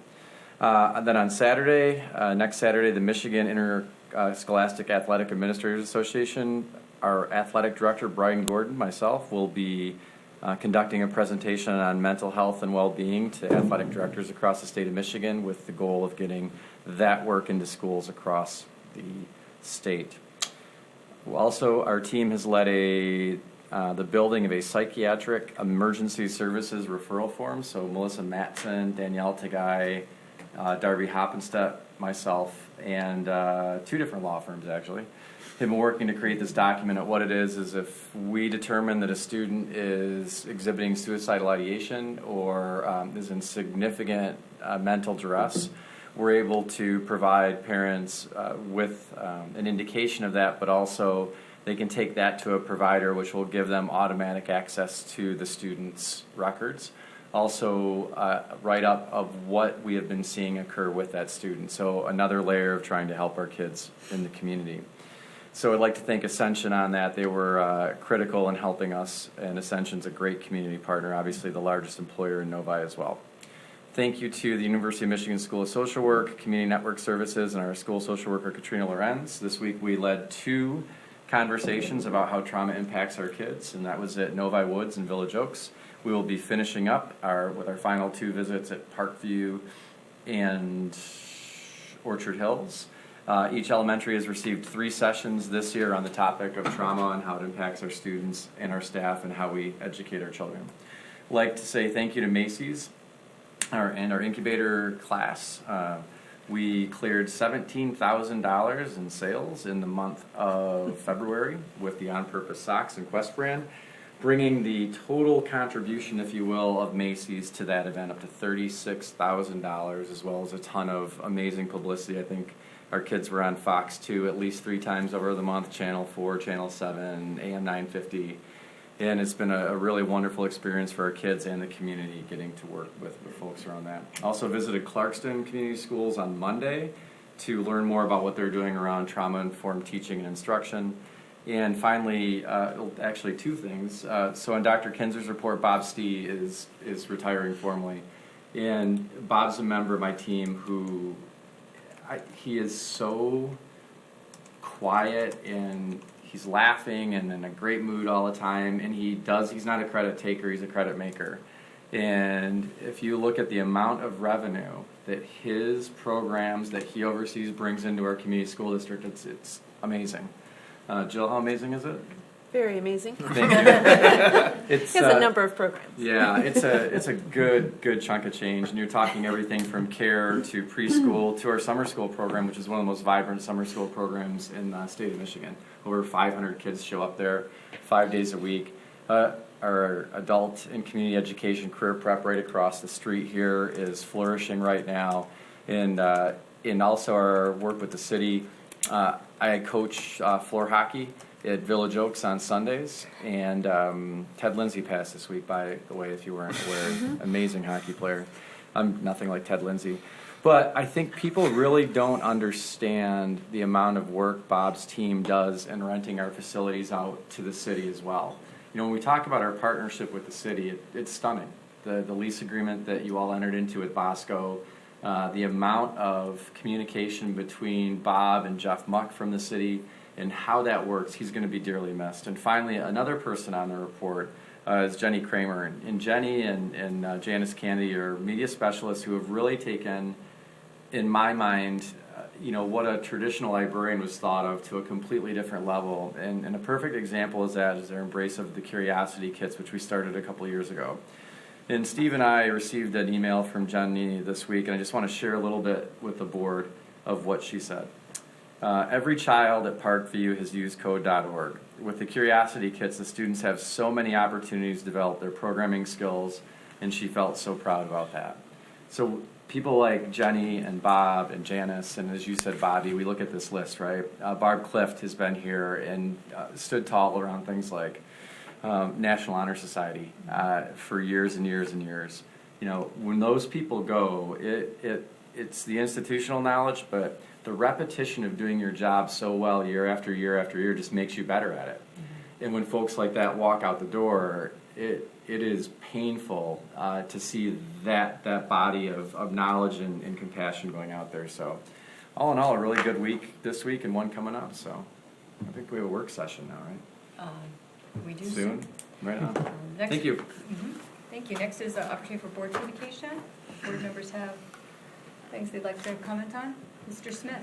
And then on Saturday, next Saturday, the Michigan Interscholastic Athletic Administrators Association, our athletic director, Brian Gordon, myself, will be conducting a presentation on mental health and well-being to athletic directors across the state of Michigan with the goal of getting that work into schools across the state. Also, our team has led the building of a psychiatric emergency services referral form. So Melissa Matson, Danielle Tagay, Darby Hoppenstedt, myself, and 2 different law firms actually have been working to create this document. What it is if we determine that a student is exhibiting suicidal ideation or is in significant mental duress, we're able to provide parents with an indication of that, but also they can take that to a provider, which will give them automatic access to the student's records. Also, write-up of what we have been seeing occur with that student. So another layer of trying to help our kids in the community. So I'd like to thank Ascension on that. They were critical in helping us, and Ascension's a great community partner, obviously the largest employer in Novi as well. Thank you to the University of Michigan School of Social Work, Community Network Services, and our school social worker, Katrina Lorenz. This week we led 2 conversations about how trauma impacts our kids, and that was at Novi Woods and Village Oaks. We will be finishing up with our final 2 visits at Parkview and Orchard Hills. Each elementary has received 3 sessions this year on the topic of trauma and how it impacts our students and our staff and how we educate our children. I'd like to say thank you to Macy's and our incubator class. We cleared $17,000 in sales in the month of February with the On Purpose Socks and Quest brand, bringing the total contribution, if you will, of Macy's to that event up to $36,000, as well as a ton of amazing publicity. I think Our kids were on Fox 2 at least 3 times over the month, Channel 4, Channel 7, AM 950. And it's been a really wonderful experience for our kids and the community getting to work with folks around that. Also visited Clarkston Community Schools on Monday to learn more about what they're doing around trauma-informed teaching and instruction. And finally, actually 2 things. So on Dr. Kinzer's report, Bob Stee is retiring formally. And Bob's a member of my team who, he is so quiet and he's laughing and in a great mood all the time. And he's not a credit taker, he's a credit maker. And if you look at the amount of revenue that his programs that he oversees brings into our community school district, it's amazing. Jill, how amazing is it? Very amazing. Thank you. He has a number of programs. Yeah, it's a good chunk of change. And you're talking everything from care to preschool to our summer school program, which is one of the most vibrant summer school programs in the state of Michigan. Over 500 kids show up there 5 days a week. Our adult and community education career prep right across the street here is flourishing right now. And also our work with the city. I coach floor hockey at Village Oaks on Sundays, and Ted Lindsay passed this week, by the way, if you weren't aware. Amazing hockey player. I'm nothing like Ted Lindsay. But I think people really don't understand the amount of work Bob's team does in renting our facilities out to the city as well. You know, when we talk about our partnership with the city, it's stunning. The lease agreement that you all entered into with Bosco, the amount of communication between Bob and Jeff Muck from the city, and how that works, he's going to be dearly missed. And finally, another person on the report is Jenny Kramer. And Jenny and Janice Candy are media specialists who have really taken, in my mind, what a traditional librarian was thought of to a completely different level. And a perfect example is their embrace of the Curiosity Kits, which we started a couple of years ago. And Steve and I received an email from Jenny this week, and I just want to share a little bit with the board of what she said. Every child at Parkview has used code.org. With the Curiosity Kits, the students have so many opportunities to develop their programming skills, and she felt so proud about that. So people like Jenny and Bob and Janice, and as you said, Bobby, we look at this list, right? Barb Clift has been here and stood tall around things like National Honor Society for years and years and years. You know, when those people go, it's the institutional knowledge, but the repetition of doing your job so well year after year after year just makes you better at it. Mm-hmm. And when folks like that walk out the door, it is painful to see that body of knowledge and compassion going out there. So all in all, a really good week this week and one coming up. So I think we have a work session now, right? We do Soon? Right on. Next, Thank you. Mm-hmm. Thank you. Next is the opportunity for board communication. Board members have things they'd like to comment on. Mr. Smith.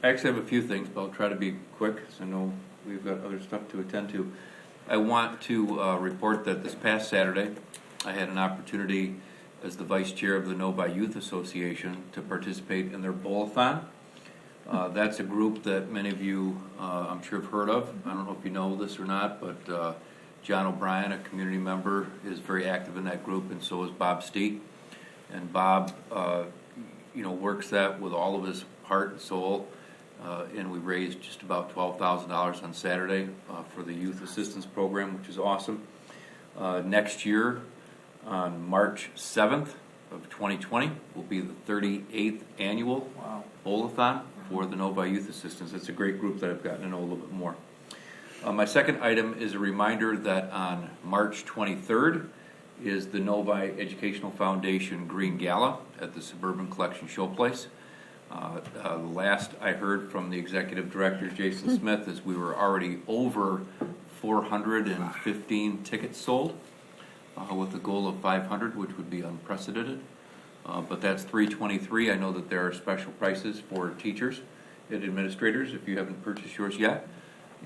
I actually have a few things, but I'll try to be quick, so I know we've got other stuff to attend to. I want to report that this past Saturday, I had an opportunity as the vice chair of the Novi Youth Association to participate in their bowl-a-thon. That's a group that many of you, I'm sure, have heard of. I don't know if you know this or not, but John O'Brien, a community member, is very active in that group, and so is Bob Steet. And Bob, works that with all of his heart and soul. And we raised just about $12,000 on Saturday for the Youth Assistance Program, which is awesome. Next year, on March 7th of 2020, will be the 38th annual bowl-a-thon for the Novi Youth Assistance. It's a great group that I've gotten to know a little bit more. My second item is a reminder that on March 23rd is the Novi Educational Foundation Green Gala at the Suburban Collection Showplace. The last I heard from the executive director, Jason Smith, is we were already over 415 tickets sold with a goal of 500, which would be unprecedented. But that's $323. I know that there are special prices for teachers and administrators if you haven't purchased yours yet.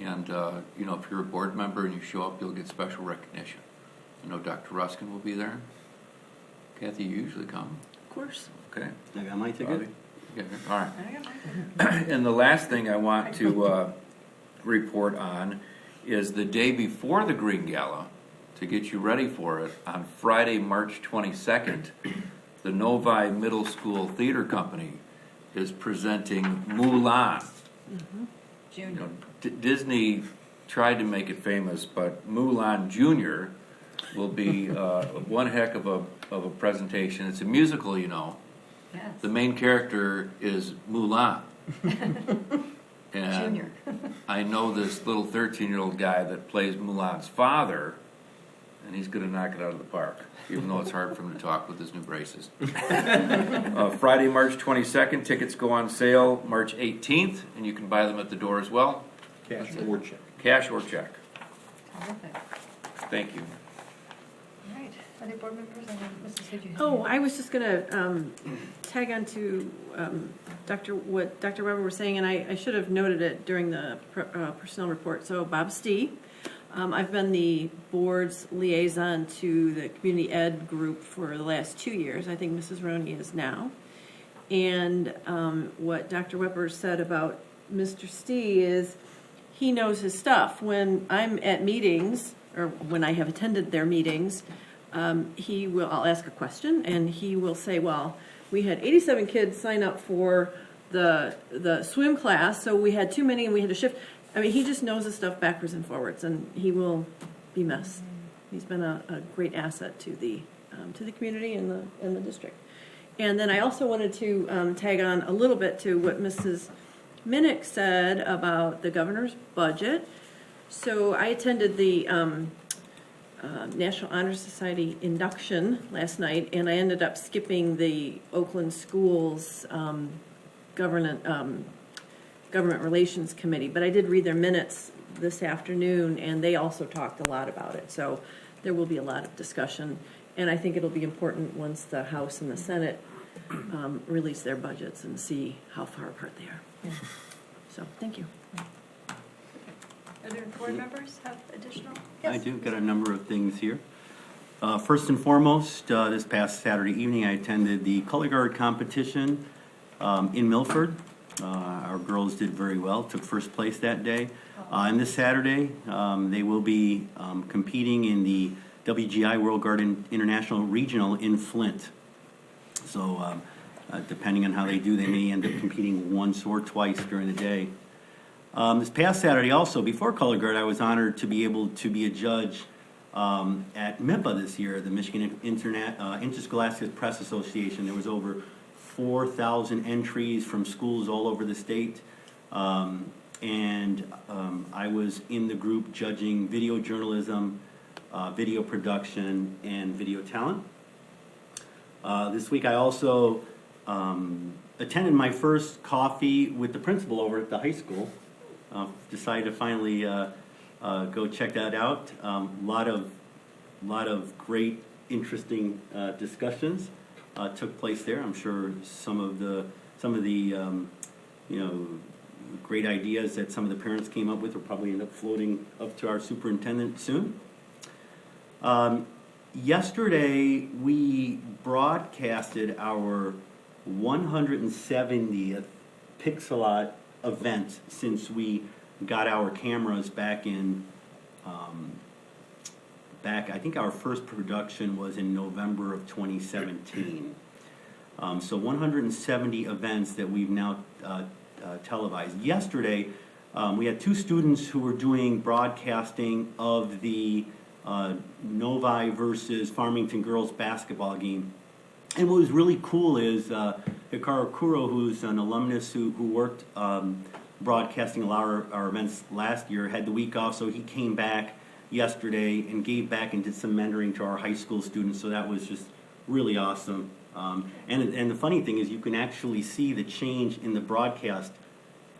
And, if you're a board member and you show up, you'll get special recognition. I know Dr. Ruskin will be there. Kathy, you usually come. Of course. Okay. I got my ticket. Bobby? Yeah, all right. And the last thing I want to report on is the day before the Green Gala, to get you ready for it, on Friday, March 22nd, the Novi Middle School Theater Company is presenting Mulan. Junior. You know, Disney tried to make it famous, but Mulan Junior will be one heck of a presentation. It's a musical, you know. Yes. The main character is Mulan. And Junior. I know this little 13-year-old guy that plays Mulan's father, and he's going to knock it out of the park, even though it's hard for him to talk with his new braces. Friday, March 22nd, tickets go on sale March 18th, and you can buy them at the door as well. Cash or check. Cash or check. Terrific. Thank you. All right. Other board members? I know Mrs. Hood, you had- Oh, I was just going to tag on to what Dr. Weber was saying, and I should have noted it during the personnel report. So Bob Stee, I've been the board's liaison to the community ed group for the last 2 years. I think Mrs. Roney is now. And what Dr. Weber said about Mr. Stee is he knows his stuff. When I'm at meetings, or when I have attended their meetings, I'll ask a question, and he will say, well, we had 87 kids sign up for the swim class, so we had too many and we had to shift. I mean, he just knows his stuff backwards and forwards, and he will be missed. He's been a great asset to the community and the district. And then I also wanted to tag on a little bit to what Mrs. Minnick said about the governor's budget. So I attended the National Honor Society induction last night, and I ended up skipping the Oakland Schools government relations committee. But I did read their minutes this afternoon, and they also talked a lot about it. So there will be a lot of discussion, and I think it'll be important once the House and the Senate release their budgets and see how far apart they are. So thank you. Other board members have additional? I Yes. do, got a number of things here. First and foremost, this past Saturday evening, I attended the color guard competition in Milford. Our girls did very well, took first place that day. And this Saturday, they will be competing in the WGI World Guard International Regional in Flint. So depending on how they do, they may end up competing once or twice during the day. This past Saturday also, before color guard, I was honored to be able to be a judge at MIPA this year, the Michigan Interscholastic Press Association. There was over 4,000 entries from schools all over the state. And I was in the group judging video journalism, video production, and video talent. This week I also attended my first coffee with the principal over at the high school. Decided to finally go check that out. Lot of great, interesting discussions took place there. I'm sure some of the great ideas that some of the parents came up with will probably end up floating up to our superintendent soon. Yesterday we broadcasted our 170th Pixelot event since we got our cameras back in I think our first production was in November of 2017. So 170 events that we've now televised. Yesterday we had two students who were doing broadcasting of the Novi versus Farmington girls basketball game. And what was really cool is Hikaru Kuro, who's an alumnus who worked broadcasting a lot of our events last year, had the week off, so he came back yesterday and gave back and did some mentoring to our high school students, so that was just really awesome. And the funny thing is you can actually see the change in the broadcast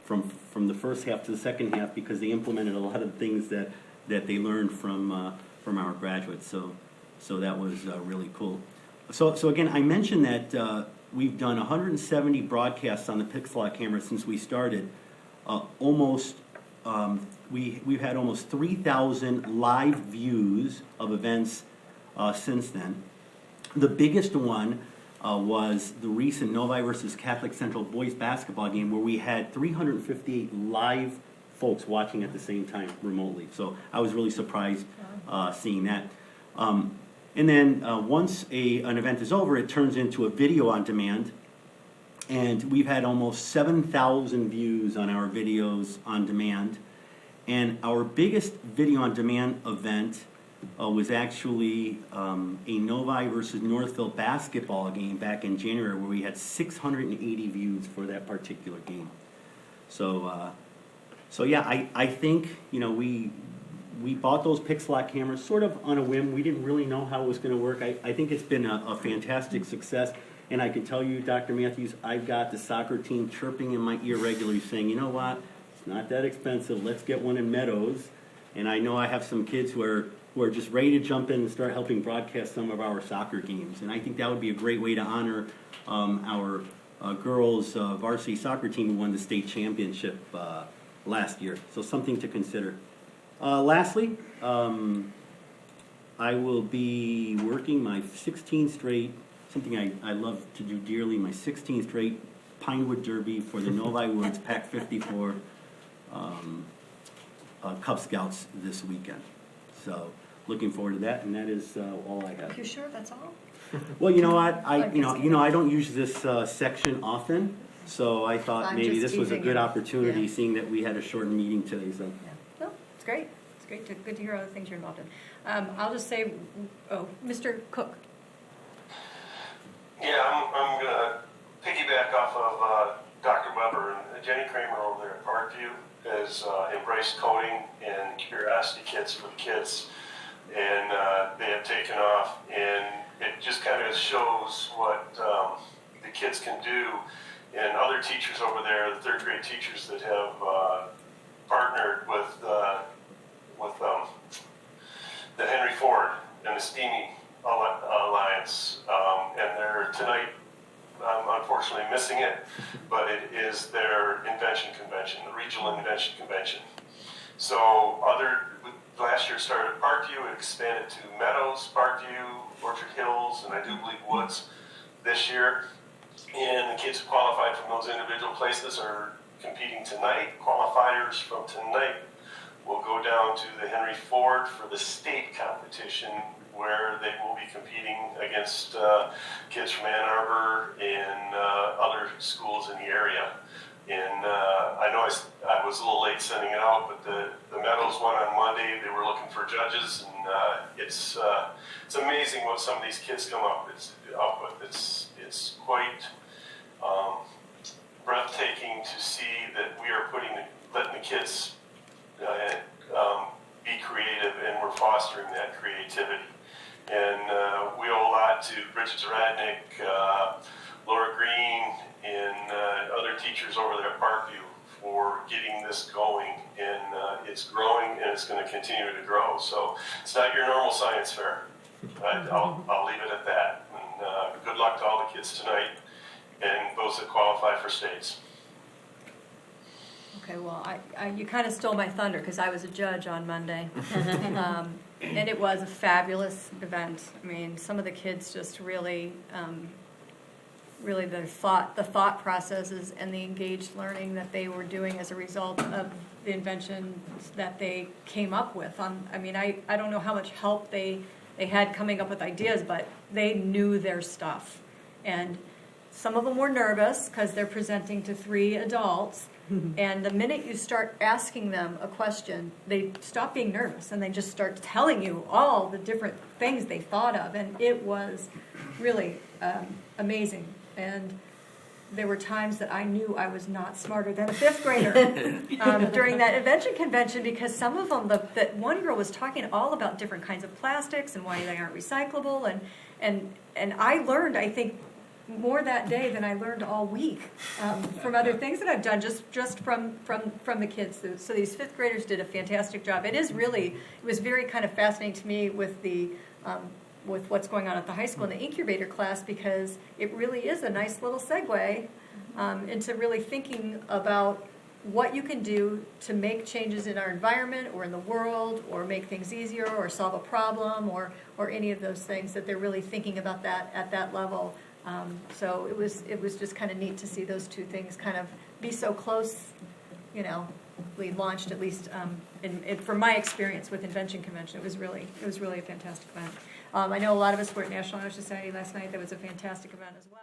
from the first half to the second half because they implemented a lot of things that they learned from our graduates, so that was really cool. So again, I mentioned that we've done 170 broadcasts on the Pixelot camera since we started. We've had almost 3,000 live views of events since then. The biggest one was the recent Novi versus Catholic Central boys basketball game where we had 358 live folks watching at the same time remotely. So I was really surprised seeing that. And then once an event is over, it turns into a video on demand. And we've had almost 7,000 views on our videos on demand. And our biggest video on demand event was actually a Novi versus Northville basketball game back in January, where we had 680 views for that particular game. So yeah, I think, you know, we bought those Pixelock cameras sort of on a whim. We didn't really know how it was going to work. I think it's been a fantastic success. And I can tell you, Dr. Matthews, I've got the soccer team chirping in my ear regularly saying, you know what, it's not that expensive. Let's get one in Meadows. And I know I have some kids who are just ready to jump in and start helping broadcast some of our soccer games. And I think that would be a great way to honor our girls varsity soccer team who won the state championship last year. So something to consider. Lastly, I will be working my 16th straight, something I love to do dearly, my 16th straight Pinewood Derby for the Novi Woods Pac 54 Cub Scouts this weekend. So looking forward to that, and that is all I have. You sure that's all? Well, you know what, I don't use this section often, so I thought I'm maybe just this was a teasing good you. opportunity, Yeah. seeing that we had a shortened meeting today. So. Yeah. No, it's great. It's great. Good to hear other things you're involved in. I'll just say, Mr. Cook. Yeah, I'm going to piggyback off of Dr. Weber, and Jenny Kramer over there at Parkview has embraced coding and curiosity kits for the kids, and they have taken off, and it just kind of shows what the kids can do. And other teachers over there, the third grade teachers that have partnered with the Henry Ford and the STEAMY Alliance, and they're tonight, I'm unfortunately missing it, but it is their invention convention, the regional invention convention. So last year started at Parkview, it expanded to Meadows, Parkview, Orchard Hills, and I do believe Woods this year. And the kids who qualified from those individual places are competing tonight. Qualifiers from tonight will go down to the Henry Ford for the state competition, where they will be competing against kids from Ann Arbor and other schools in the area. And I know I was a little late sending it out, but the Meadows one on Monday, they were looking for judges, and it's amazing what some of these kids come up with. It's quite breathtaking to see that we are letting the kids be creative, and we're fostering that creativity. And we owe a lot to Bridget Zaradnik, Laura Green, and other teachers over there at Parkview for getting this going. And it's growing, and it's going to continue to grow. So it's not your normal science fair. I'll leave it at that. And good luck to all the kids tonight and those that qualify for states. Okay, well, you kind of stole my thunder because I was a judge on Monday. And it was a fabulous event. I mean, some of the kids just really the thought processes and the engaged learning that they were doing as a result of the inventions that they came up with. I don't know how much help they had coming up with ideas, but they knew their stuff. And some of them were nervous because they're presenting to 3 adults. And the minute you start asking them a question, they stop being nervous and they just start telling you all the different things they thought of. And it was really amazing. And there were times that I knew I was not smarter than a 5th grader during that invention convention, because some of them, that one girl was talking all about different kinds of plastics and why they aren't recyclable. And I learned, I think, more that day than I learned all week from other things that I've done just from the kids. So these 5th graders did a fantastic job. It was very kind of fascinating to me with with what's going on at the high school in the incubator class, because it really is a nice little segue into really thinking about what you can do to make changes in our environment or in the world, or make things easier, or solve a problem, or any of those things, that they're really thinking about that at that level. So it was just kind of neat to see those two things kind of be so close, we launched, at least from my experience with Invention Convention. It was really a fantastic event. I know a lot of us were at National Honor Society last night. That was a fantastic event as well.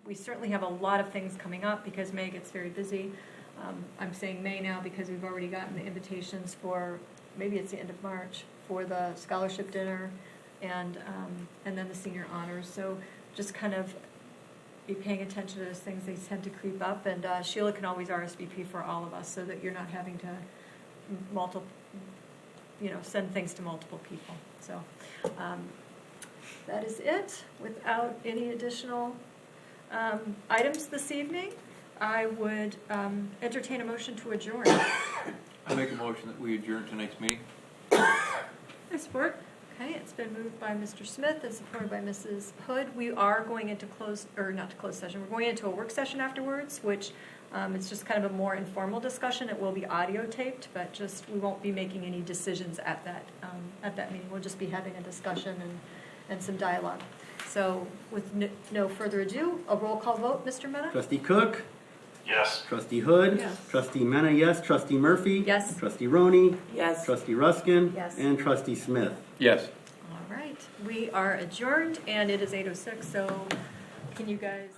We certainly have a lot of things coming up because May gets very busy. I'm saying May now because we've already gotten the invitations for, maybe it's the end of March, for the scholarship dinner and then the senior honors. So just kind of be paying attention to those things. They tend to creep up, and Sheila can always RSVP for all of us so that you're not having to send things to multiple people. So that is it. Without any additional items this evening, I would entertain a motion to adjourn. I make a motion that we adjourn tonight's meeting. I support. Okay, it's been moved by Mr. Smith and supported by Mrs. Hood. We are going into not closed session, we're going into a work session afterwards, which it's just kind of a more informal discussion. It will be audio taped, but we won't be making any decisions at that meeting. We'll just be having a discussion and some dialogue. So with no further ado, a roll call vote, Mr. Mena? Trustee Cook? Yes. Trustee Hood? Yes. Trustee Mena, yes. Trustee Murphy? Yes. Trustee Roney? Yes. Trustee Ruskin? Yes. And Trustee Smith? Yes. All right, we are adjourned, and it is 8:06, so can you guys...